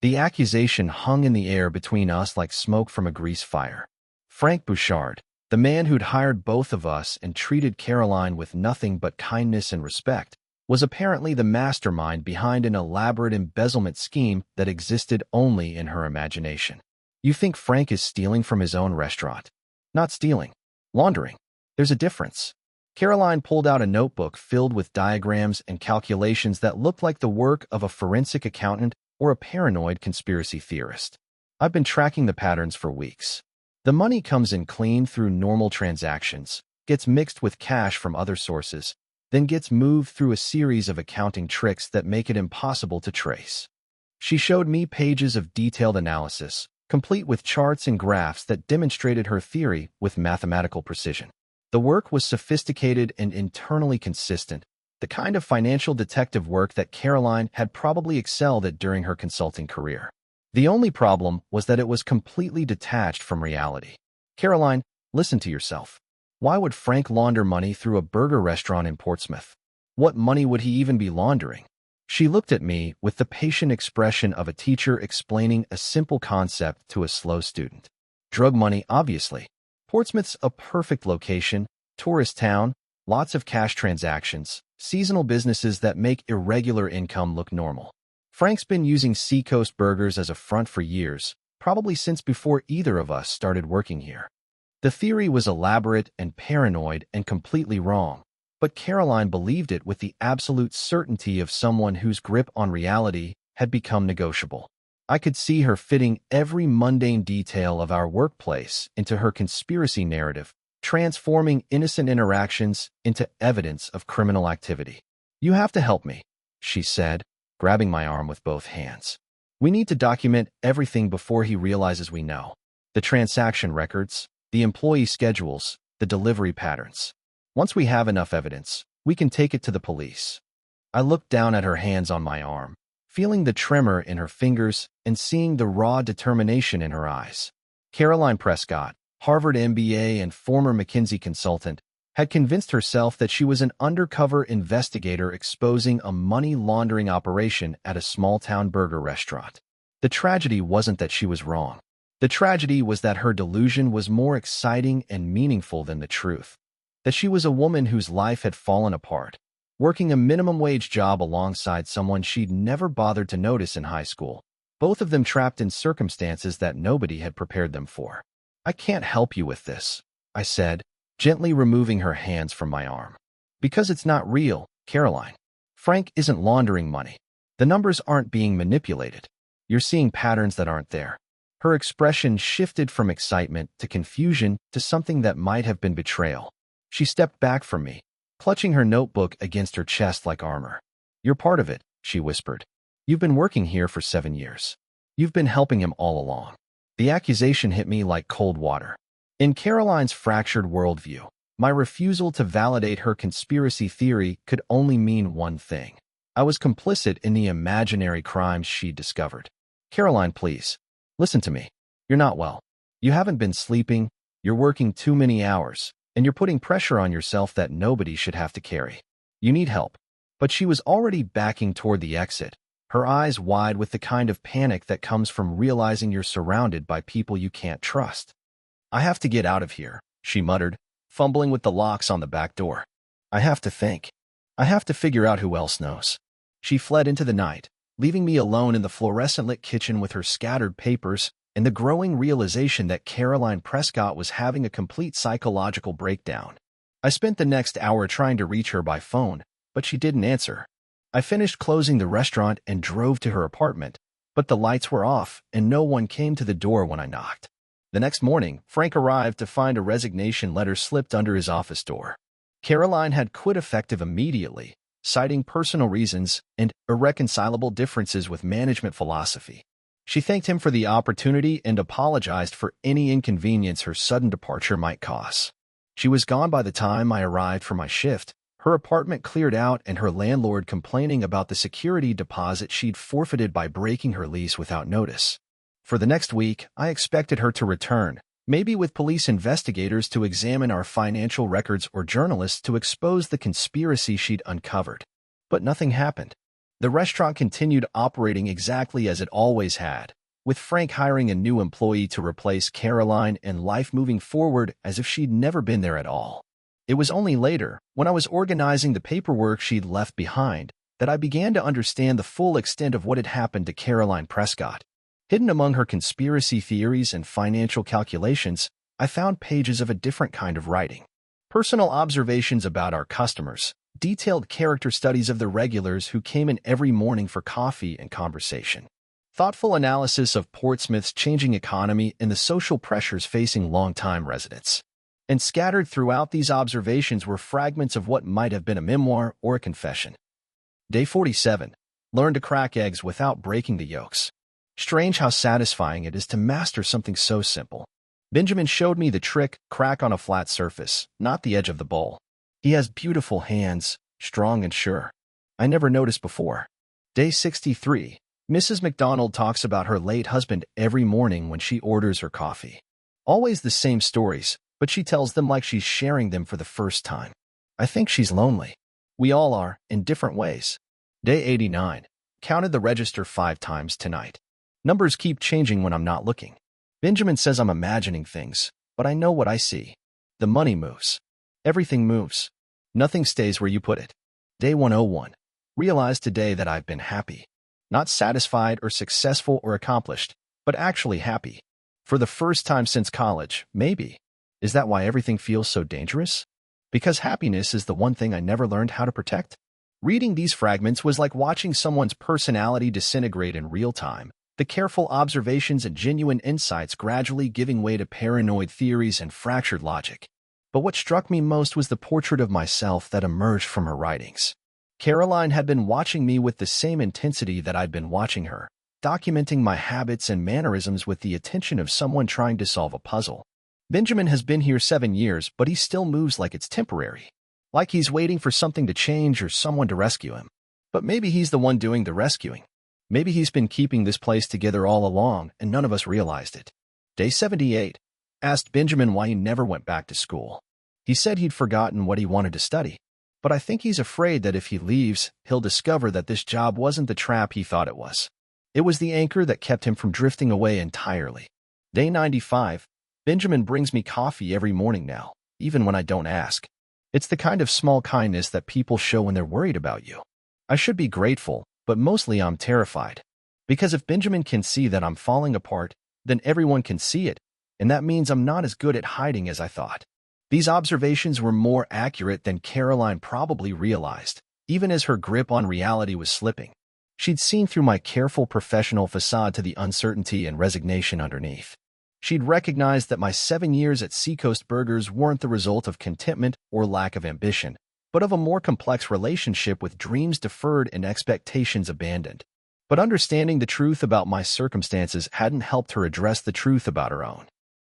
The accusation hung in the air between us like smoke from a grease fire. Frank Bouchard, the man who'd hired both of us and treated Caroline with nothing but kindness and respect, was apparently the mastermind behind an elaborate embezzlement scheme that existed only in her imagination. "You think Frank is stealing from his own restaurant?" "Not stealing. Laundering. There's a difference." Caroline pulled out a notebook filled with diagrams and calculations that looked like the work of a forensic accountant or a paranoid conspiracy theorist. "I've been tracking the patterns for weeks. The money comes in clean through normal transactions, gets mixed with cash from other sources, then gets moved through a series of accounting tricks that make it impossible to trace." She showed me pages of detailed analysis, complete with charts and graphs that demonstrated her theory with mathematical precision. The work was sophisticated and internally consistent, the kind of financial detective work that Caroline had probably excelled at during her consulting career. The only problem was that it was completely detached from reality. "Caroline, listen to yourself. Why would Frank launder money through a burger restaurant in Portsmouth? What money would he even be laundering?" She looked at me with the patient expression of a teacher explaining a simple concept to a slow student. "Drug money, obviously. Portsmouth's a perfect location, tourist town, lots of cash transactions, seasonal businesses that make irregular income look normal. Frank's been using Seacoast Burgers as a front for years, probably since before either of us started working here." The theory was elaborate and paranoid and completely wrong, but Caroline believed it with the absolute certainty of someone whose grip on reality had become negotiable. I could see her fitting every mundane detail of our workplace into her conspiracy narrative, transforming innocent interactions into evidence of criminal activity. "You have to help me," she said, grabbing my arm with both hands. "We need to document everything before he realizes we know. The transaction records, the employee schedules, the delivery patterns. Once we have enough evidence, we can take it to the police." I looked down at her hands on my arm, feeling the tremor in her fingers and seeing the raw determination in her eyes. Caroline Prescott, Harvard MBA and former McKinsey consultant, had convinced herself that she was an undercover investigator exposing a money laundering operation at a small-town burger restaurant. The tragedy wasn't that she was wrong. The tragedy was that her delusion was more exciting and meaningful than the truth. That she was a woman whose life had fallen apart, working a minimum-wage job alongside someone she'd never bothered to notice in high school, both of them trapped in circumstances that nobody had prepared them for. "I can't help you with this," I said, gently removing her hands from my arm. "Because it's not real, Caroline. Frank isn't laundering money. The numbers aren't being manipulated. You're seeing patterns that aren't there." Her expression shifted from excitement to confusion to something that might have been betrayal. She stepped back from me, clutching her notebook against her chest like armor. "You're part of it," she whispered. "You've been working here for 7 years. You've been helping him all along." The accusation hit me like cold water. In Caroline's fractured worldview, my refusal to validate her conspiracy theory could only mean one thing. I was complicit in the imaginary crimes she'd discovered. "Caroline, please, listen to me. You're not well. You haven't been sleeping, you're working too many hours, and you're putting pressure on yourself that nobody should have to carry. You need help." But she was already backing toward the exit, her eyes wide with the kind of panic that comes from realizing you're surrounded by people you can't trust. "I have to get out of here," she muttered, fumbling with the locks on the back door. I have to think. I have to figure out who else knows. She fled into the night, leaving me alone in the fluorescent-lit kitchen with her scattered papers and the growing realization that Caroline Prescott was having a complete psychological breakdown. I spent the next hour trying to reach her by phone, but she didn't answer. I finished closing the restaurant and drove to her apartment, but the lights were off and no one came to the door when I knocked. The next morning, Frank arrived to find a resignation letter slipped under his office door. Caroline had quit effective immediately, citing personal reasons and irreconcilable differences with management philosophy. She thanked him for the opportunity and apologized for any inconvenience her sudden departure might cause. She was gone by the time I arrived for my shift, her apartment cleared out and her landlord complaining about the security deposit she'd forfeited by breaking her lease without notice. For the next week, I expected her to return, maybe with police investigators to examine our financial records or journalists to expose the conspiracy she'd uncovered. But nothing happened. The restaurant continued operating exactly as it always had, with Frank hiring a new employee to replace Caroline and life moving forward as if she'd never been there at all. It was only later, when I was organizing the paperwork she'd left behind, that I began to understand the full extent of what had happened to Caroline Prescott. Hidden among her conspiracy theories and financial calculations, I found pages of a different kind of writing. Personal observations about our customers, detailed character studies of the regulars who came in every morning for coffee and conversation, thoughtful analysis of Portsmouth's changing economy and the social pressures facing longtime residents. And scattered throughout these observations were fragments of what might have been a memoir or a confession. Day 47. Learn to crack eggs without breaking the yolks. Strange how satisfying it is to master something so simple. Benjamin showed me the trick: crack on a flat surface, not the edge of the bowl. He has beautiful hands, strong and sure. I never noticed before. Day 63. Mrs. McDonald talks about her late husband every morning when she orders her coffee. Always the same stories, but she tells them like she's sharing them for the first time. I think she's lonely. We all are, in different ways. Day 89. Counted the register 5 times tonight. Numbers keep changing when I'm not looking. Benjamin says I'm imagining things, but I know what I see. The money moves. Everything moves. Nothing stays where you put it. Day 101. Realized today that I've been happy. Not satisfied or successful or accomplished, but actually happy. For the first time since college, maybe. Is that why everything feels so dangerous? Because happiness is the one thing I never learned how to protect? Reading these fragments was like watching someone's personality disintegrate in real time, the careful observations and genuine insights gradually giving way to paranoid theories and fractured logic. But what struck me most was the portrait of myself that emerged from her writings. Caroline had been watching me with the same intensity that I'd been watching her, documenting my habits and mannerisms with the attention of someone trying to solve a puzzle. Benjamin has been here 7 years, but he still moves like it's temporary. Like he's waiting for something to change or someone to rescue him. But maybe he's the one doing the rescuing. Maybe he's been keeping this place together all along and none of us realized it. Day 78. Asked Benjamin why he never went back to school. He said he'd forgotten what he wanted to study. But I think he's afraid that if he leaves, he'll discover that this job wasn't the trap he thought it was. It was the anchor that kept him from drifting away entirely. Day 95. Benjamin brings me coffee every morning now, even when I don't ask. It's the kind of small kindness that people show when they're worried about you. I should be grateful, but mostly I'm terrified. Because if Benjamin can see that I'm falling apart, then everyone can see it, and that means I'm not as good at hiding as I thought. These observations were more accurate than Caroline probably realized, even as her grip on reality was slipping. She'd seen through my careful professional facade to the uncertainty and resignation underneath. She'd recognized that my 7 years at Seacoast Burgers weren't the result of contentment or lack of ambition, but of a more complex relationship with dreams deferred and expectations abandoned. But understanding the truth about my circumstances hadn't helped her address the truth about her own.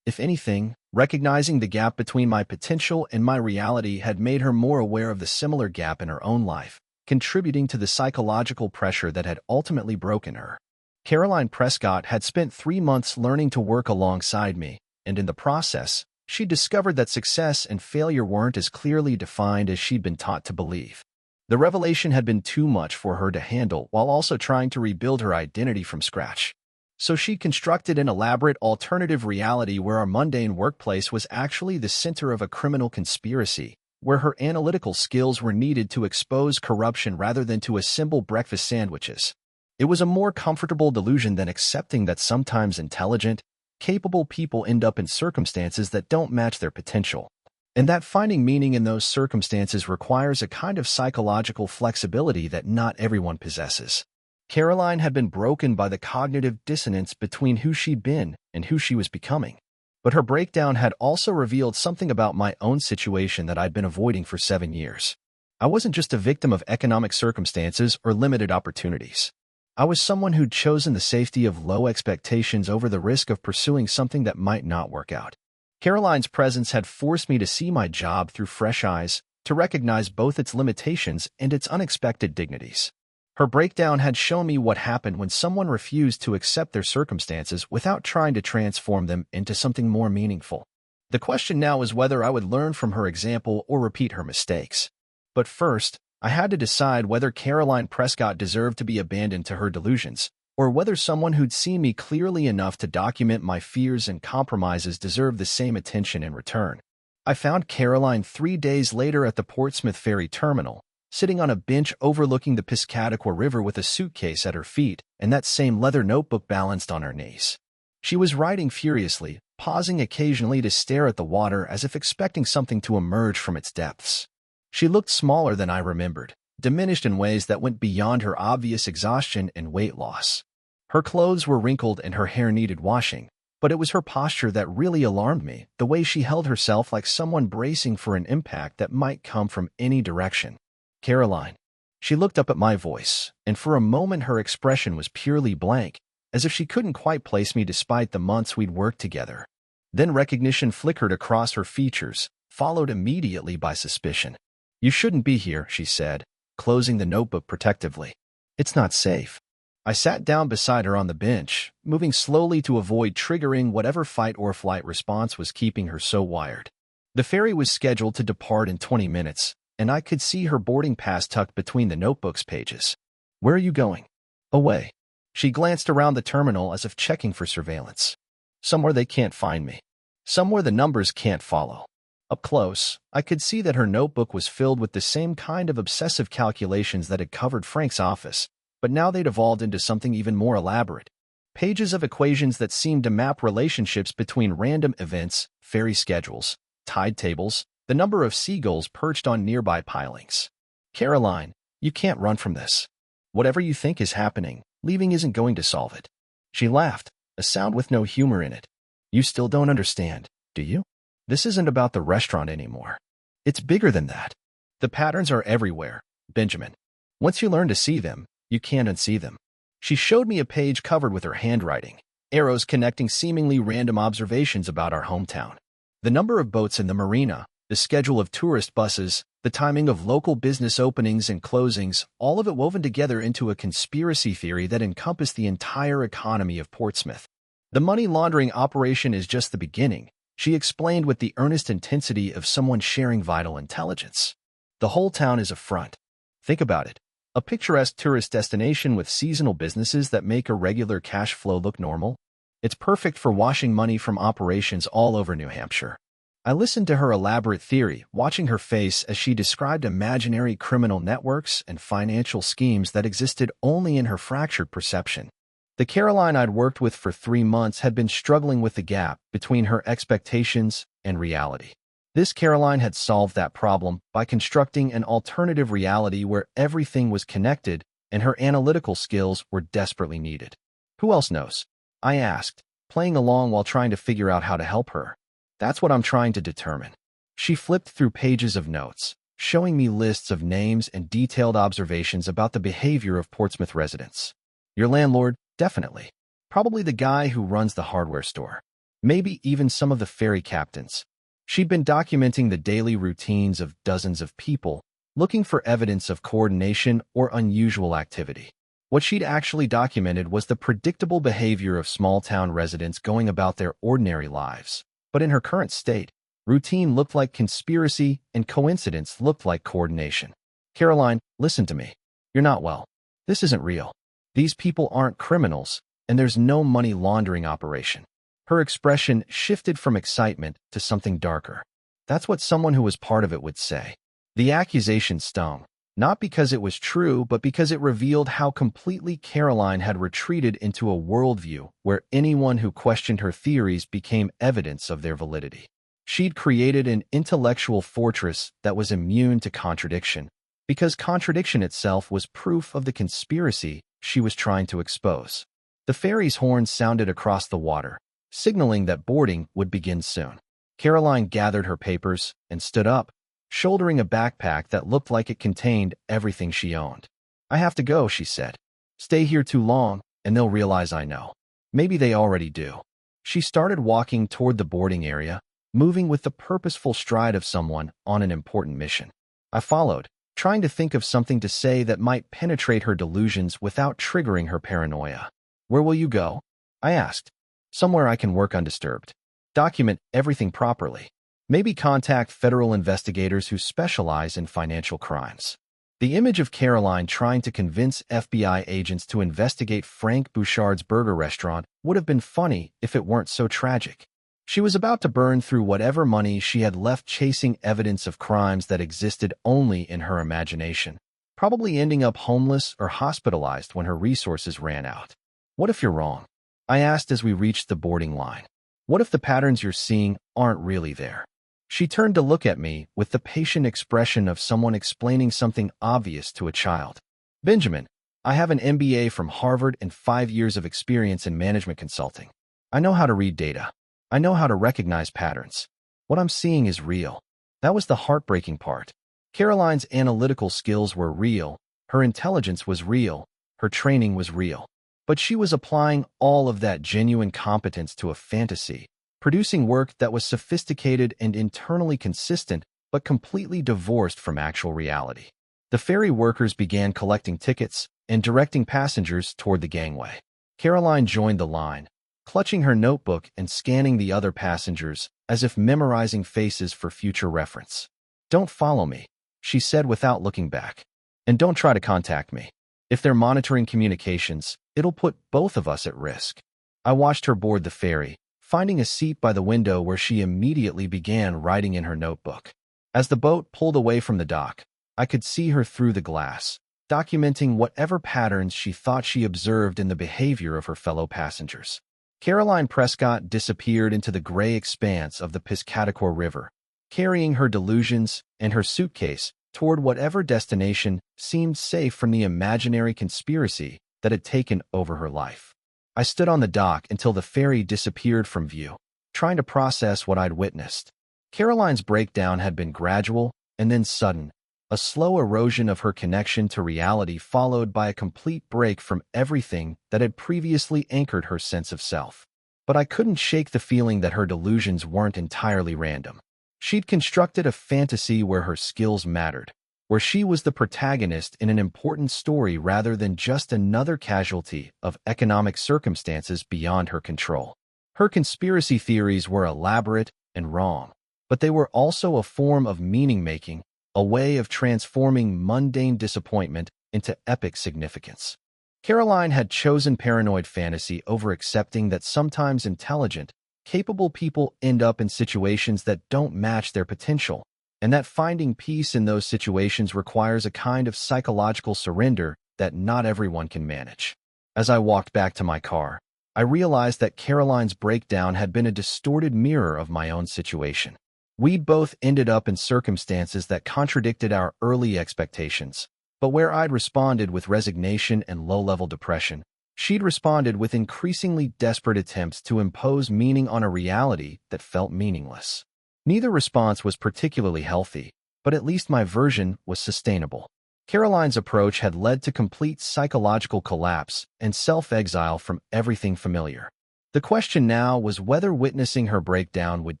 If anything, recognizing the gap between my potential and my reality had made her more aware of the similar gap in her own life, contributing to the psychological pressure that had ultimately broken her. Caroline Prescott had spent 3 months learning to work alongside me, and in the process, she discovered that success and failure weren't as clearly defined as she'd been taught to believe. The revelation had been too much for her to handle while also trying to rebuild her identity from scratch. So she constructed an elaborate alternative reality where our mundane workplace was actually the center of a criminal conspiracy, where her analytical skills were needed to expose corruption rather than to assemble breakfast sandwiches. It was a more comfortable delusion than accepting that sometimes intelligent, capable people end up in circumstances that don't match their potential, and that finding meaning in those circumstances requires a kind of psychological flexibility that not everyone possesses. Caroline had been broken by the cognitive dissonance between who she'd been and who she was becoming. But her breakdown had also revealed something about my own situation that I'd been avoiding for 7 years. I wasn't just a victim of economic circumstances or limited opportunities. I was someone who'd chosen the safety of low expectations over the risk of pursuing something that might not work out. Caroline's presence had forced me to see my job through fresh eyes, to recognize both its limitations and its unexpected dignities. Her breakdown had shown me what happened when someone refused to accept their circumstances without trying to transform them into something more meaningful. The question now is whether I would learn from her example or repeat her mistakes. But first, I had to decide whether Caroline Prescott deserved to be abandoned to her delusions, or whether someone who'd seen me clearly enough to document my fears and compromises deserved the same attention in return. I found Caroline 3 days later at the Portsmouth Ferry Terminal, sitting on a bench overlooking the Piscataqua River with a suitcase at her feet and that same leather notebook balanced on her knees. She was writing furiously, pausing occasionally to stare at the water as if expecting something to emerge from its depths. She looked smaller than I remembered, diminished in ways that went beyond her obvious exhaustion and weight loss. Her clothes were wrinkled and her hair needed washing, but it was her posture that really alarmed me, the way she held herself like someone bracing for an impact that might come from any direction. Caroline. She looked up at my voice, and for a moment her expression was purely blank, as if she couldn't quite place me despite the months we'd worked together. Then recognition flickered across her features, followed immediately by suspicion. "You shouldn't be here," she said, closing the notebook protectively. "It's not safe." I sat down beside her on the bench, moving slowly to avoid triggering whatever fight or flight response was keeping her so wired. The ferry was scheduled to depart in 20 minutes, and I could see her boarding pass tucked between the notebook's pages. "Where are you going?" "Away." She glanced around the terminal as if checking for surveillance. "Somewhere they can't find me. Somewhere the numbers can't follow." Up close, I could see that her notebook was filled with the same kind of obsessive calculations that had covered Frank's office, but now they'd evolved into something even more elaborate. Pages of equations that seemed to map relationships between random events, ferry schedules, tide tables, the number of seagulls perched on nearby pilings. "Caroline, you can't run from this. Whatever you think is happening, leaving isn't going to solve it." She laughed, a sound with no humor in it. "You still don't understand, do you? This isn't about the restaurant anymore. It's bigger than that. The patterns are everywhere, Benjamin. Once you learn to see them, you can't unsee them." She showed me a page covered with her handwriting, arrows connecting seemingly random observations about our hometown. The number of boats in the marina, the schedule of tourist buses, the timing of local business openings and closings, all of it woven together into a conspiracy theory that encompassed the entire economy of Portsmouth. "The money laundering operation is just the beginning," she explained with the earnest intensity of someone sharing vital intelligence. "The whole town is a front. Think about it. A picturesque tourist destination with seasonal businesses that make a regular cash flow look normal. It's perfect for washing money from operations all over New Hampshire." I listened to her elaborate theory, watching her face as she described imaginary criminal networks and financial schemes that existed only in her fractured perception. The Caroline I'd worked with for 3 months had been struggling with the gap between her expectations and reality. This Caroline had solved that problem by constructing an alternative reality where everything was connected and her analytical skills were desperately needed. "Who else knows?" I asked, playing along while trying to figure out how to help her. "That's what I'm trying to determine." She flipped through pages of notes, showing me lists of names and detailed observations about the behavior of Portsmouth residents. "Your landlord, definitely. Probably the guy who runs the hardware store. Maybe even some of the ferry captains." She'd been documenting the daily routines of dozens of people, looking for evidence of coordination or unusual activity. What she'd actually documented was the predictable behavior of small-town residents going about their ordinary lives. But in her current state, routine looked like conspiracy and coincidence looked like coordination. "Caroline, listen to me. You're not well. This isn't real. These people aren't criminals, and there's no money laundering operation. Her expression shifted from excitement to something darker. That's what someone who was part of it would say. The accusation stung, not because it was true, but because it revealed how completely Caroline had retreated into a worldview where anyone who questioned her theories became evidence of their validity. She'd created an intellectual fortress that was immune to contradiction, because contradiction itself was proof of the conspiracy she was trying to expose. The ferry's horn sounded across the water, signaling that boarding would begin soon. Caroline gathered her papers and stood up, shouldering a backpack that looked like it contained everything she owned. "I have to go," she said. "Stay here too long, and they'll realize I know. Maybe they already do." She started walking toward the boarding area, moving with the purposeful stride of someone on an important mission. I followed, trying to think of something to say that might penetrate her delusions without triggering her paranoia. "Where will you go?" I asked. "Somewhere I can work undisturbed. Document everything properly. Maybe contact federal investigators who specialize in financial crimes." The image of Caroline trying to convince FBI agents to investigate Frank Bouchard's burger restaurant would have been funny if it weren't so tragic. She was about to burn through whatever money she had left chasing evidence of crimes that existed only in her imagination, probably ending up homeless or hospitalized when her resources ran out. "What if you're wrong?" I asked as we reached the boarding line. "What if the patterns you're seeing aren't really there?" She turned to look at me with the patient expression of someone explaining something obvious to a child. "Benjamin, I have an MBA from Harvard and 5 years of experience in management consulting. I know how to read data. I know how to recognize patterns. What I'm seeing is real." That was the heartbreaking part. Caroline's analytical skills were real, her intelligence was real, her training was real. But she was applying all of that genuine competence to a fantasy, producing work that was sophisticated and internally consistent, but completely divorced from actual reality. The ferry workers began collecting tickets and directing passengers toward the gangway. Caroline joined the line, clutching her notebook and scanning the other passengers as if memorizing faces for future reference. "Don't follow me," she said without looking back. "And don't try to contact me. If they're monitoring communications, it'll put both of us at risk." I watched her board the ferry, finding a seat by the window where she immediately began writing in her notebook. As the boat pulled away from the dock, I could see her through the glass, documenting whatever patterns she thought she observed in the behavior of her fellow passengers. Caroline Prescott disappeared into the gray expanse of the Piscataqua River, carrying her delusions and her suitcase toward whatever destination seemed safe from the imaginary conspiracy that had taken over her life. I stood on the dock until the ferry disappeared from view, trying to process what I'd witnessed. Caroline's breakdown had been gradual and then sudden, a slow erosion of her connection to reality followed by a complete break from everything that had previously anchored her sense of self. But I couldn't shake the feeling that her delusions weren't entirely random. She'd constructed a fantasy where her skills mattered, where she was the protagonist in an important story rather than just another casualty of economic circumstances beyond her control. Her conspiracy theories were elaborate and wrong, but they were also a form of meaning-making, a way of transforming mundane disappointment into epic significance. Caroline had chosen paranoid fantasy over accepting that sometimes intelligent, capable people end up in situations that don't match their potential, and that finding peace in those situations requires a kind of psychological surrender that not everyone can manage. As I walked back to my car, I realized that Caroline's breakdown had been a distorted mirror of my own situation. We'd both ended up in circumstances that contradicted our early expectations, but where I'd responded with resignation and low-level depression, she'd responded with increasingly desperate attempts to impose meaning on a reality that felt meaningless. Neither response was particularly healthy, but at least my version was sustainable. Caroline's approach had led to complete psychological collapse and self-exile from everything familiar. The question now was whether witnessing her breakdown would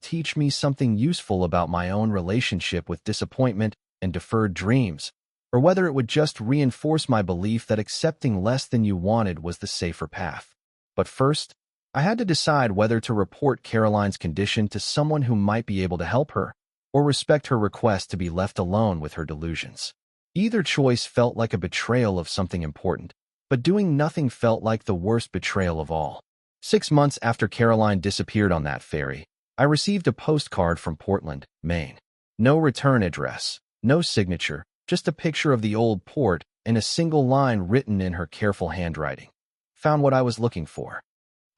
teach me something useful about my own relationship with disappointment and deferred dreams, or whether it would just reinforce my belief that accepting less than you wanted was the safer path. But first, I had to decide whether to report Caroline's condition to someone who might be able to help her, or respect her request to be left alone with her delusions. Either choice felt like a betrayal of something important, but doing nothing felt like the worst betrayal of all. 6 months after Caroline disappeared on that ferry, I received a postcard from Portland, Maine. No return address, no signature, just a picture of the old port and a single line written in her careful handwriting. Found what I was looking for.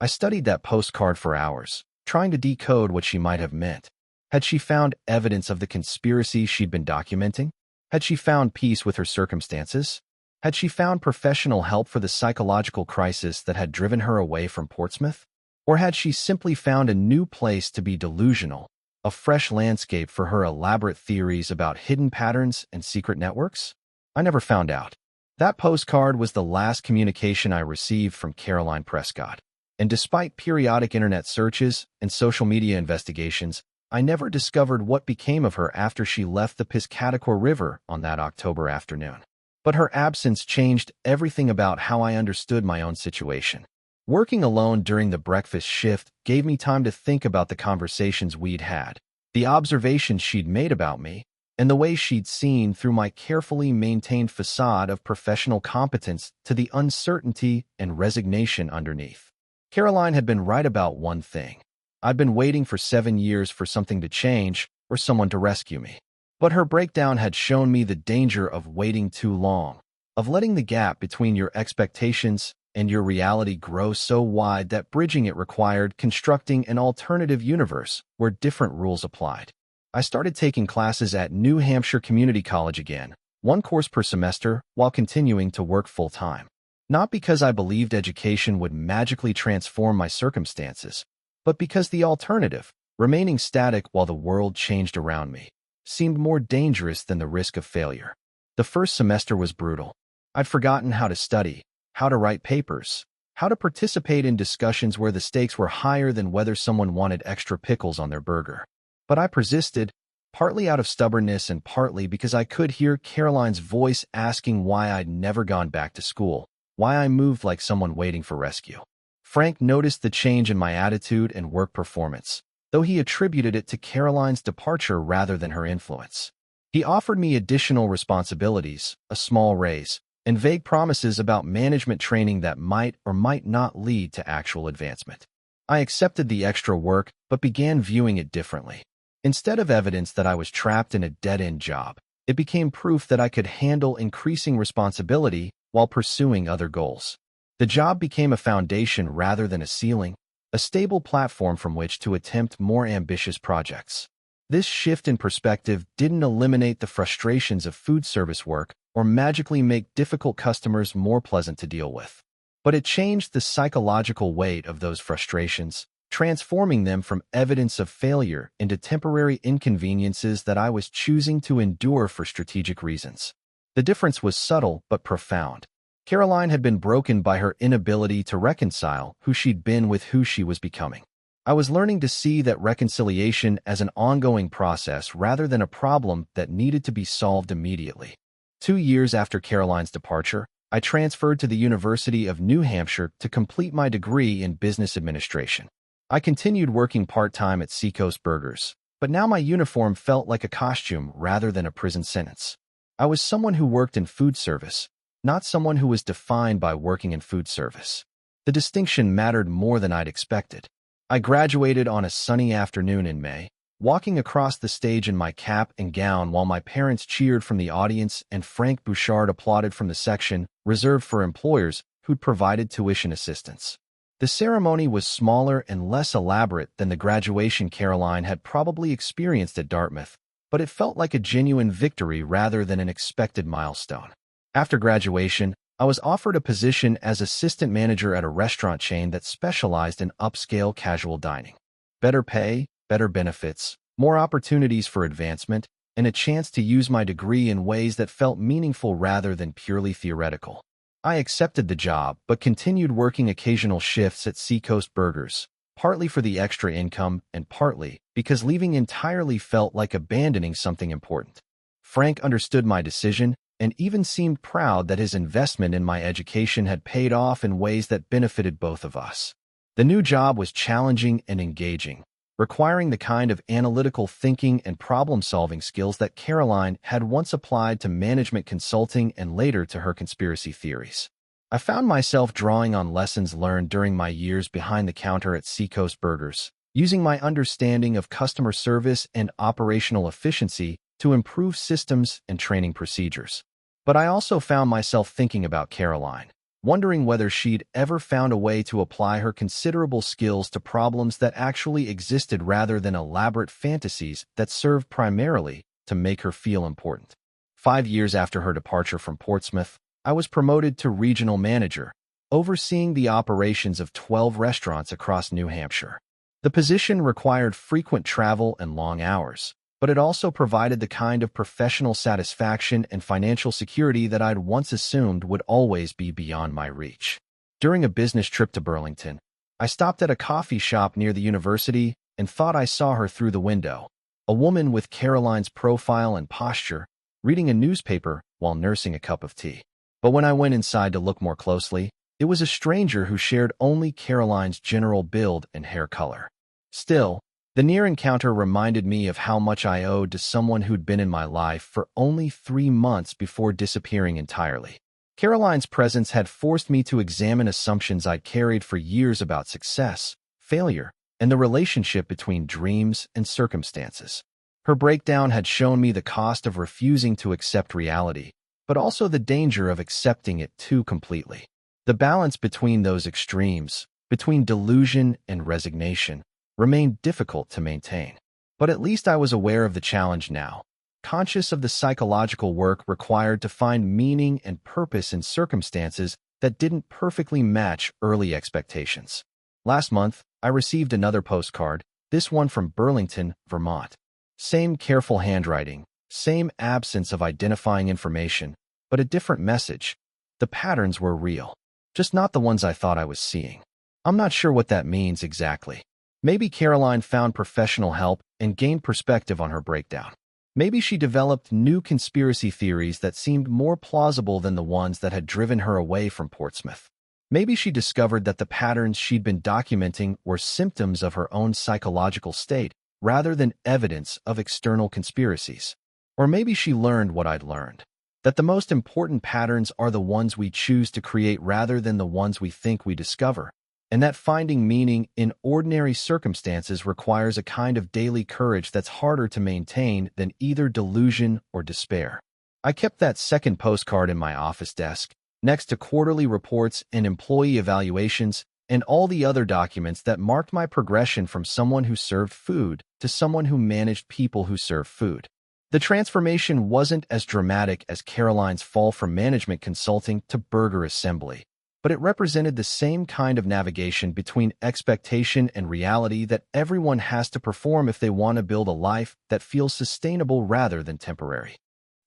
I studied that postcard for hours, trying to decode what she might have meant. Had she found evidence of the conspiracy she'd been documenting? Had she found peace with her circumstances? Had she found professional help for the psychological crisis that had driven her away from Portsmouth? Or had she simply found a new place to be delusional, a fresh landscape for her elaborate theories about hidden patterns and secret networks? I never found out. That postcard was the last communication I received from Caroline Prescott. And despite periodic internet searches and social media investigations, I never discovered what became of her after she left the Piscataqua River on that October afternoon. But her absence changed everything about how I understood my own situation. Working alone during the breakfast shift gave me time to think about the conversations we'd had, the observations she'd made about me, and the way she'd seen through my carefully maintained facade of professional competence to the uncertainty and resignation underneath. Caroline had been right about one thing. I'd been waiting for 7 years for something to change or someone to rescue me. But her breakdown had shown me the danger of waiting too long, of letting the gap between your expectations and your reality grow so wide that bridging it required constructing an alternative universe where different rules applied. I started taking classes at New Hampshire Community College again, one course per semester, while continuing to work full-time. Not because I believed education would magically transform my circumstances, but because the alternative, remaining static while the world changed around me, seemed more dangerous than the risk of failure. The first semester was brutal. I'd forgotten how to study, how to write papers, how to participate in discussions where the stakes were higher than whether someone wanted extra pickles on their burger. But I persisted, partly out of stubbornness and partly because I could hear Caroline's voice asking why I'd never gone back to school, why I moved like someone waiting for rescue. Frank noticed the change in my attitude and work performance, though he attributed it to Caroline's departure rather than her influence. He offered me additional responsibilities, a small raise, and vague promises about management training that might or might not lead to actual advancement. I accepted the extra work, but began viewing it differently. Instead of evidence that I was trapped in a dead-end job, it became proof that I could handle increasing responsibility while pursuing other goals. The job became a foundation rather than a ceiling, a stable platform from which to attempt more ambitious projects. This shift in perspective didn't eliminate the frustrations of food service work or magically make difficult customers more pleasant to deal with. But it changed the psychological weight of those frustrations, transforming them from evidence of failure into temporary inconveniences that I was choosing to endure for strategic reasons. The difference was subtle but profound. Caroline had been broken by her inability to reconcile who she'd been with who she was becoming. I was learning to see that reconciliation as an ongoing process rather than a problem that needed to be solved immediately. 2 years after Caroline's departure, I transferred to the University of New Hampshire to complete my degree in business administration. I continued working part-time at Seacoast Burgers, but now my uniform felt like a costume rather than a prison sentence. I was someone who worked in food service, not someone who was defined by working in food service. The distinction mattered more than I'd expected. I graduated on a sunny afternoon in May, walking across the stage in my cap and gown while my parents cheered from the audience and Frank Bouchard applauded from the section reserved for employers who'd provided tuition assistance. The ceremony was smaller and less elaborate than the graduation Caroline had probably experienced at Dartmouth, but it felt like a genuine victory rather than an expected milestone. After graduation, I was offered a position as assistant manager at a restaurant chain that specialized in upscale casual dining. Better pay, better benefits, more opportunities for advancement, and a chance to use my degree in ways that felt meaningful rather than purely theoretical. I accepted the job, but continued working occasional shifts at Seacoast Burgers, partly for the extra income and partly because leaving entirely felt like abandoning something important. Frank understood my decision and even seemed proud that his investment in my education had paid off in ways that benefited both of us. The new job was challenging and engaging, requiring the kind of analytical thinking and problem-solving skills that Caroline had once applied to management consulting and later to her conspiracy theories. I found myself drawing on lessons learned during my years behind the counter at Seacoast Burgers, using my understanding of customer service and operational efficiency to improve systems and training procedures. But I also found myself thinking about Caroline, wondering whether she'd ever found a way to apply her considerable skills to problems that actually existed rather than elaborate fantasies that served primarily to make her feel important. 5 years after her departure from Portsmouth, I was promoted to regional manager, overseeing the operations of 12 restaurants across New Hampshire. The position required frequent travel and long hours, but it also provided the kind of professional satisfaction and financial security that I'd once assumed would always be beyond my reach. During a business trip to Burlington, I stopped at a coffee shop near the university and thought I saw her through the window, a woman with Caroline's profile and posture, reading a newspaper while nursing a cup of tea. But when I went inside to look more closely, it was a stranger who shared only Caroline's general build and hair color. Still, the near encounter reminded me of how much I owed to someone who'd been in my life for only 3 months before disappearing entirely. Caroline's presence had forced me to examine assumptions I'd carried for years about success, failure, and the relationship between dreams and circumstances. Her breakdown had shown me the cost of refusing to accept reality, but also the danger of accepting it too completely. The balance between those extremes, between delusion and resignation, remained difficult to maintain. But at least I was aware of the challenge now, conscious of the psychological work required to find meaning and purpose in circumstances that didn't perfectly match early expectations. Last month, I received another postcard, this one from Burlington, Vermont. Same careful handwriting, same absence of identifying information, but a different message. The patterns were real, just not the ones I thought I was seeing. I'm not sure what that means exactly. Maybe Caroline found professional help and gained perspective on her breakdown. Maybe she developed new conspiracy theories that seemed more plausible than the ones that had driven her away from Portsmouth. Maybe she discovered that the patterns she'd been documenting were symptoms of her own psychological state rather than evidence of external conspiracies. Or maybe she learned what I'd learned, that the most important patterns are the ones we choose to create rather than the ones we think we discover, and that finding meaning in ordinary circumstances requires a kind of daily courage that's harder to maintain than either delusion or despair. I kept that second postcard in my office desk, next to quarterly reports and employee evaluations and all the other documents that marked my progression from someone who served food to someone who managed people who serve food. The transformation wasn't as dramatic as Caroline's fall from management consulting to burger assembly, but it represented the same kind of navigation between expectation and reality that everyone has to perform if they want to build a life that feels sustainable rather than temporary.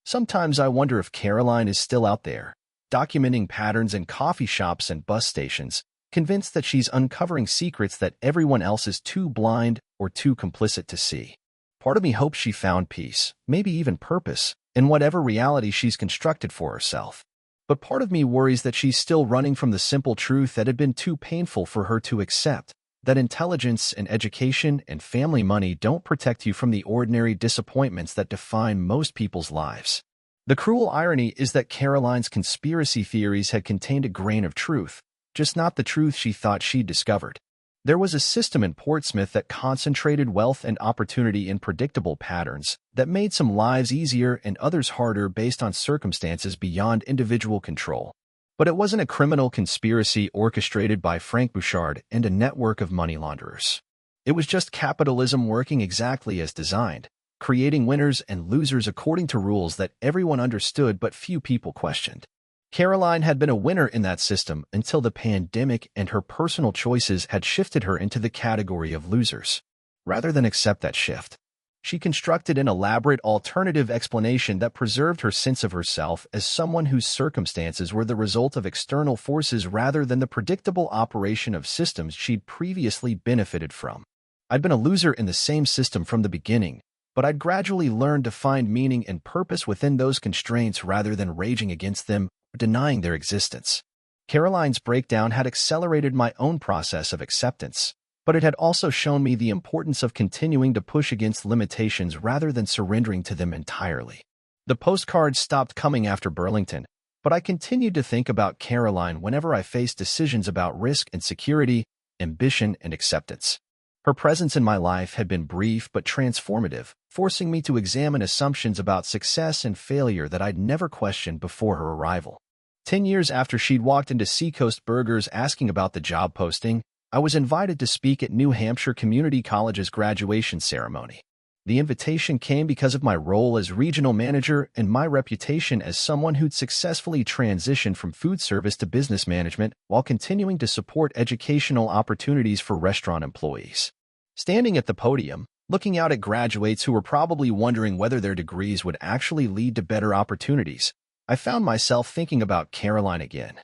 Sometimes I wonder if Caroline is still out there, documenting patterns in coffee shops and bus stations, convinced that she's uncovering secrets that everyone else is too blind or too complicit to see. Part of me hopes she found peace, maybe even purpose, in whatever reality she's constructed for herself. But part of me worries that she's still running from the simple truth that had been too painful for her to accept, that intelligence and education and family money don't protect you from the ordinary disappointments that define most people's lives. The cruel irony is that Caroline's conspiracy theories had contained a grain of truth, just not the truth she thought she'd discovered. There was a system in Portsmouth that concentrated wealth and opportunity in predictable patterns that made some lives easier and others harder based on circumstances beyond individual control. But it wasn't a criminal conspiracy orchestrated by Frank Bouchard and a network of money launderers. It was just capitalism working exactly as designed, creating winners and losers according to rules that everyone understood but few people questioned. Caroline had been a winner in that system until the pandemic and her personal choices had shifted her into the category of losers. Rather than accept that shift, she constructed an elaborate alternative explanation that preserved her sense of herself as someone whose circumstances were the result of external forces rather than the predictable operation of systems she'd previously benefited from. I'd been a loser in the same system from the beginning, but I'd gradually learned to find meaning and purpose within those constraints rather than raging against them or denying their existence. Caroline's breakdown had accelerated my own process of acceptance, but it had also shown me the importance of continuing to push against limitations rather than surrendering to them entirely. The postcards stopped coming after Burlington, But I continued to think about Caroline whenever I faced decisions about risk and security, ambition and acceptance. Her presence in my life had been brief but transformative, forcing me to examine assumptions about success and failure that I'd never questioned before her arrival. 10 years after she'd walked into Seacoast Burgers asking about the job posting, I was invited to speak at New Hampshire Community College's graduation ceremony. The invitation came because of my role as regional manager and my reputation as someone who'd successfully transitioned from food service to business management while continuing to support educational opportunities for restaurant employees. Standing at the podium, looking out at graduates who were probably wondering whether their degrees would actually lead to better opportunities, I found myself thinking about Caroline again.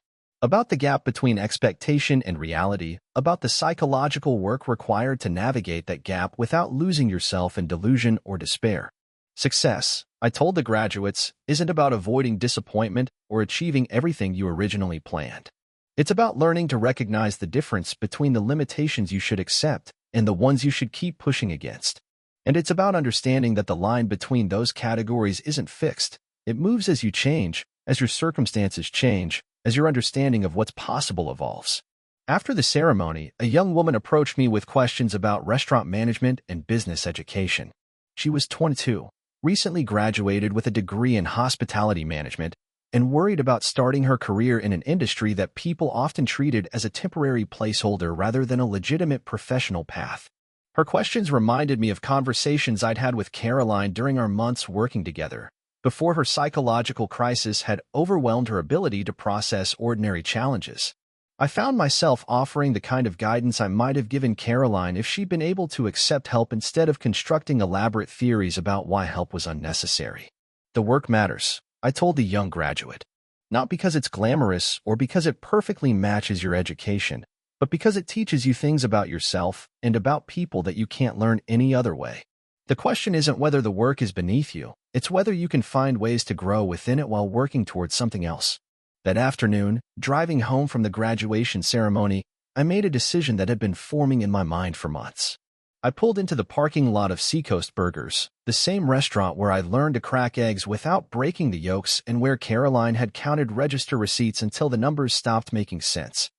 About the gap between expectation and reality, about the psychological work required to navigate that gap without losing yourself in delusion or despair. Success, I told the graduates, isn't about avoiding disappointment or achieving everything you originally planned. It's about learning to recognize the difference between the limitations you should accept and the ones you should keep pushing against. And it's about understanding that the line between those categories isn't fixed. It moves as you change, as your circumstances change, as your understanding of what's possible evolves. After the ceremony, a young woman approached me with questions about restaurant management and business education. She was 22, recently graduated with a degree in hospitality management, and worried about starting her career in an industry that people often treated as a temporary placeholder rather than a legitimate professional path. Her questions reminded me of conversations I'd had with Caroline during our months working together, before her psychological crisis had overwhelmed her ability to process ordinary challenges. I found myself offering the kind of guidance I might have given Caroline if she'd been able to accept help instead of constructing elaborate theories about why help was unnecessary. The work matters, I told the young graduate. Not because it's glamorous or because it perfectly matches your education, but because it teaches you things about yourself and about people that you can't learn any other way. The question isn't whether the work is beneath you, it's whether you can find ways to grow within it while working towards something else. That afternoon, driving home from the graduation ceremony, I made a decision that had been forming in my mind for months. I pulled into the parking lot of Seacoast Burgers, the same restaurant where I learned to crack eggs without breaking the yolks and where Caroline had counted register receipts until the numbers stopped making sense.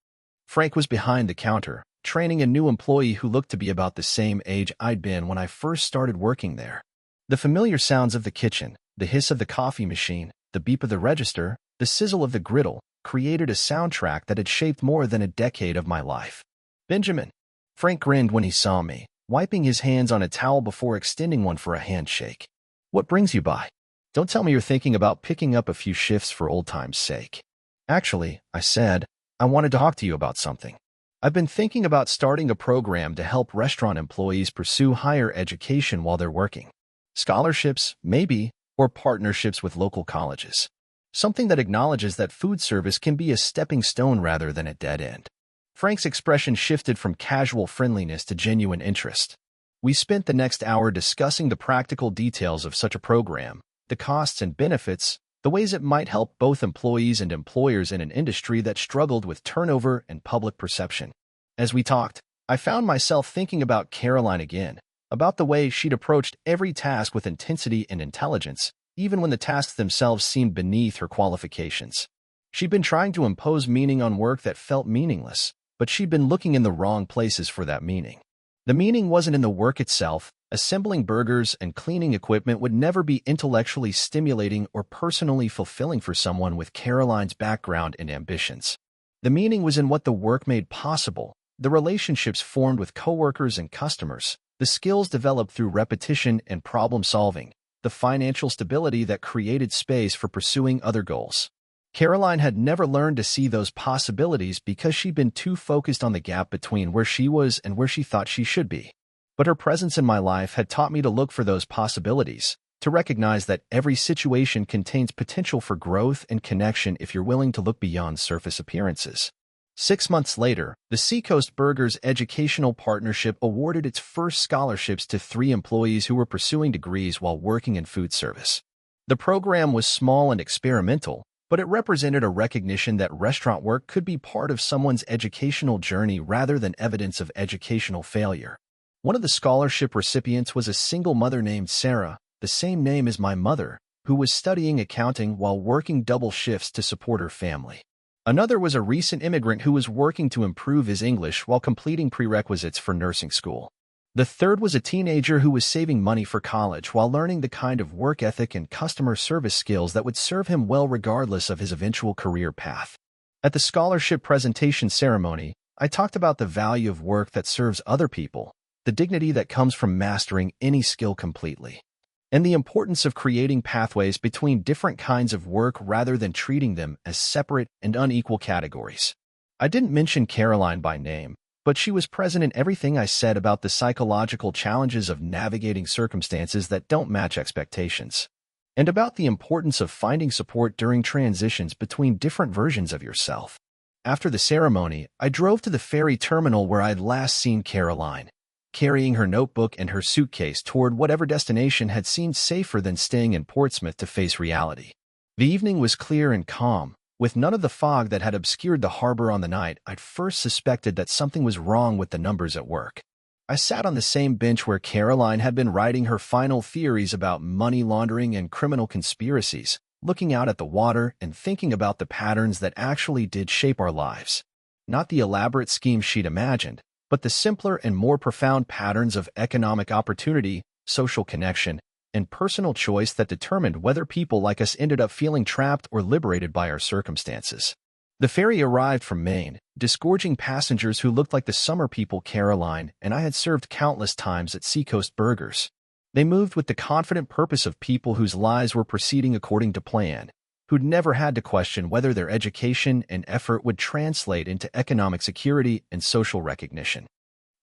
Frank was behind the counter, training a new employee who looked to be about the same age I'd been when I first started working there. The familiar sounds of the kitchen, the hiss of the coffee machine, the beep of the register, the sizzle of the griddle, created a soundtrack that had shaped more than a decade of my life. "Benjamin." Frank grinned when he saw me, wiping his hands on a towel before extending one for a handshake. "What brings you by? Don't tell me you're thinking about picking up a few shifts for old time's sake." "Actually," I said, "I wanted to talk to you about something. I've been thinking about starting a program to help restaurant employees pursue higher education while they're working. Scholarships, maybe, or partnerships with local colleges. Something that acknowledges that food service can be a stepping stone rather than a dead end." Frank's expression shifted from casual friendliness to genuine interest. We spent the next hour discussing the practical details of such a program, the costs and benefits, the ways it might help both employees and employers in an industry that struggled with turnover and public perception. As we talked, I found myself thinking about Caroline again, about the way she'd approached every task with intensity and intelligence, even when the tasks themselves seemed beneath her qualifications. She'd been trying to impose meaning on work that felt meaningless, but she'd been looking in the wrong places for that meaning. The meaning wasn't in the work itself. Assembling burgers and cleaning equipment would never be intellectually stimulating or personally fulfilling for someone with Caroline's background and ambitions. The meaning was in what the work made possible, the relationships formed with coworkers and customers, the skills developed through repetition and problem-solving, the financial stability that created space for pursuing other goals. Caroline had never learned to see those possibilities because she'd been too focused on the gap between where she was and where she thought she should be. But her presence in my life had taught me to look for those possibilities, to recognize that every situation contains potential for growth and connection if you're willing to look beyond surface appearances. 6 months later, the Seacoast Burgers Educational Partnership awarded its first scholarships to 3 employees who were pursuing degrees while working in food service. The program was small and experimental, but it represented a recognition that restaurant work could be part of someone's educational journey rather than evidence of educational failure. One of the scholarship recipients was a single mother named Sarah, the same name as my mother, who was studying accounting while working double shifts to support her family. Another was a recent immigrant who was working to improve his English while completing prerequisites for nursing school. The third was a teenager who was saving money for college while learning the kind of work ethic and customer service skills that would serve him well regardless of his eventual career path. At the scholarship presentation ceremony, I talked about the value of work that serves other people, the dignity that comes from mastering any skill completely, and the importance of creating pathways between different kinds of work rather than treating them as separate and unequal categories. I didn't mention Caroline by name, but she was present in everything I said about the psychological challenges of navigating circumstances that don't match expectations, and about the importance of finding support during transitions between different versions of yourself. After the ceremony, I drove to the ferry terminal where I'd last seen Caroline, carrying her notebook and her suitcase toward whatever destination had seemed safer than staying in Portsmouth to face reality. The evening was clear and calm, with none of the fog that had obscured the harbor on the night I'd first suspected that something was wrong with the numbers at work. I sat on the same bench where Caroline had been writing her final theories about money laundering and criminal conspiracies, looking out at the water and thinking about the patterns that actually did shape our lives. Not the elaborate schemes she'd imagined, but the simpler and more profound patterns of economic opportunity, social connection, and personal choice that determined whether people like us ended up feeling trapped or liberated by our circumstances. The ferry arrived from Maine, disgorging passengers who looked like the summer people Caroline and I had served countless times at Seacoast Burgers. They moved with the confident purpose of people whose lives were proceeding according to plan, who'd never had to question whether their education and effort would translate into economic security and social recognition.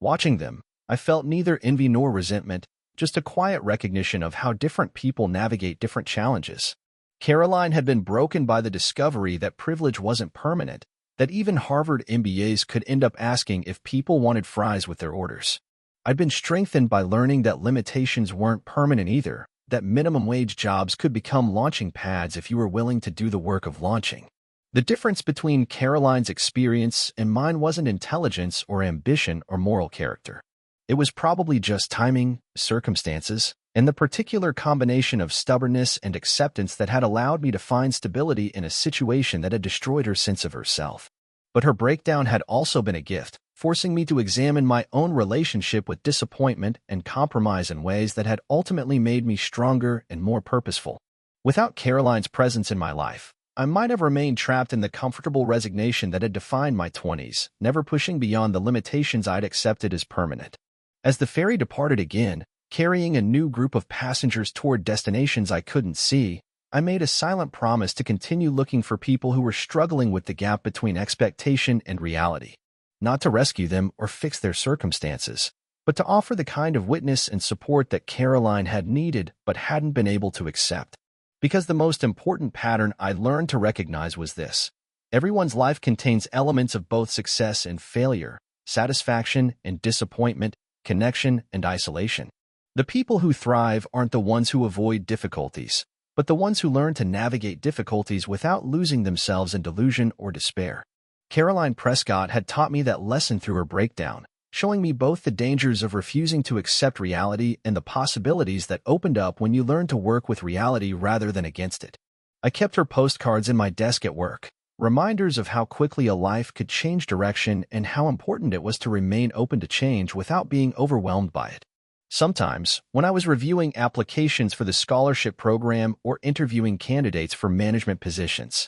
Watching them, I felt neither envy nor resentment, just a quiet recognition of how different people navigate different challenges. Caroline had been broken by the discovery that privilege wasn't permanent, that even Harvard MBAs could end up asking if people wanted fries with their orders. I'd been strengthened by learning that limitations weren't permanent either, that minimum wage jobs could become launching pads if you were willing to do the work of launching. The difference between Caroline's experience and mine wasn't intelligence or ambition or moral character. It was probably just timing, circumstances, and the particular combination of stubbornness and acceptance that had allowed me to find stability in a situation that had destroyed her sense of herself. But her breakdown had also been a gift, forcing me to examine my own relationship with disappointment and compromise in ways that had ultimately made me stronger and more purposeful. Without Caroline's presence in my life, I might have remained trapped in the comfortable resignation that had defined my 20s, never pushing beyond the limitations I'd accepted as permanent. As the ferry departed again, carrying a new group of passengers toward destinations I couldn't see, I made a silent promise to continue looking for people who were struggling with the gap between expectation and reality. Not to rescue them or fix their circumstances, but to offer the kind of witness and support that Caroline had needed but hadn't been able to accept. Because the most important pattern I learned to recognize was this: everyone's life contains elements of both success and failure, satisfaction and disappointment, connection and isolation. The people who thrive aren't the ones who avoid difficulties, but the ones who learn to navigate difficulties without losing themselves in delusion or despair. Caroline Prescott had taught me that lesson through her breakdown, showing me both the dangers of refusing to accept reality and the possibilities that opened up when you learn to work with reality rather than against it. I kept her postcards in my desk at work, reminders of how quickly a life could change direction and how important it was to remain open to change without being overwhelmed by it. Sometimes, when I was reviewing applications for the scholarship program or interviewing candidates for management positions,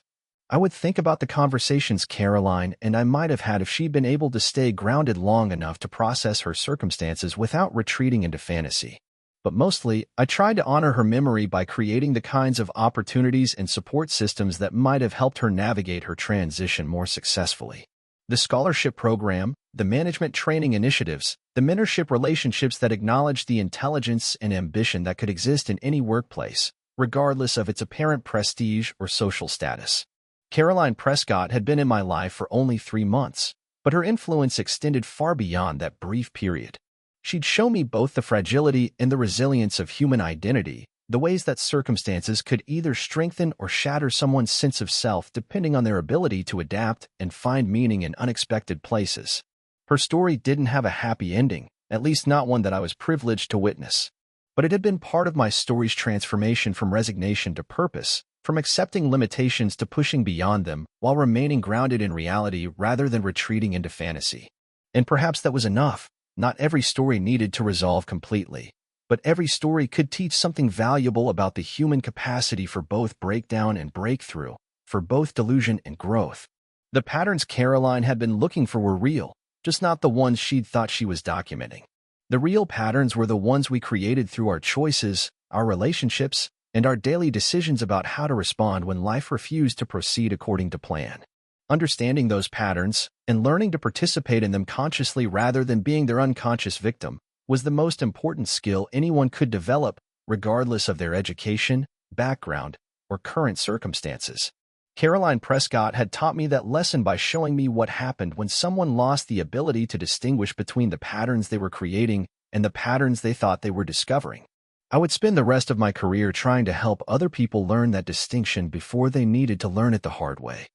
I would think about the conversations Caroline and I might have had if she'd been able to stay grounded long enough to process her circumstances without retreating into fantasy. But mostly, I tried to honor her memory by creating the kinds of opportunities and support systems that might have helped her navigate her transition more successfully. The scholarship program, the management training initiatives, the mentorship relationships that acknowledged the intelligence and ambition that could exist in any workplace, regardless of its apparent prestige or social status. Caroline Prescott had been in my life for only 3 months, but her influence extended far beyond that brief period. She'd show me both the fragility and the resilience of human identity, the ways that circumstances could either strengthen or shatter someone's sense of self depending on their ability to adapt and find meaning in unexpected places. Her story didn't have a happy ending, at least not one that I was privileged to witness. But it had been part of my story's transformation from resignation to purpose, from accepting limitations to pushing beyond them while remaining grounded in reality rather than retreating into fantasy. And perhaps that was enough. Not every story needed to resolve completely, but every story could teach something valuable about the human capacity for both breakdown and breakthrough, for both delusion and growth. The patterns Caroline had been looking for were real, just not the ones she'd thought she was documenting. The real patterns were the ones we created through our choices, our relationships, and our daily decisions about how to respond when life refused to proceed according to plan. Understanding those patterns and learning to participate in them consciously rather than being their unconscious victim was the most important skill anyone could develop, regardless of their education, background, or current circumstances. Caroline Prescott had taught me that lesson by showing me what happened when someone lost the ability to distinguish between the patterns they were creating and the patterns they thought they were discovering. I would spend the rest of my career trying to help other people learn that distinction before they needed to learn it the hard way.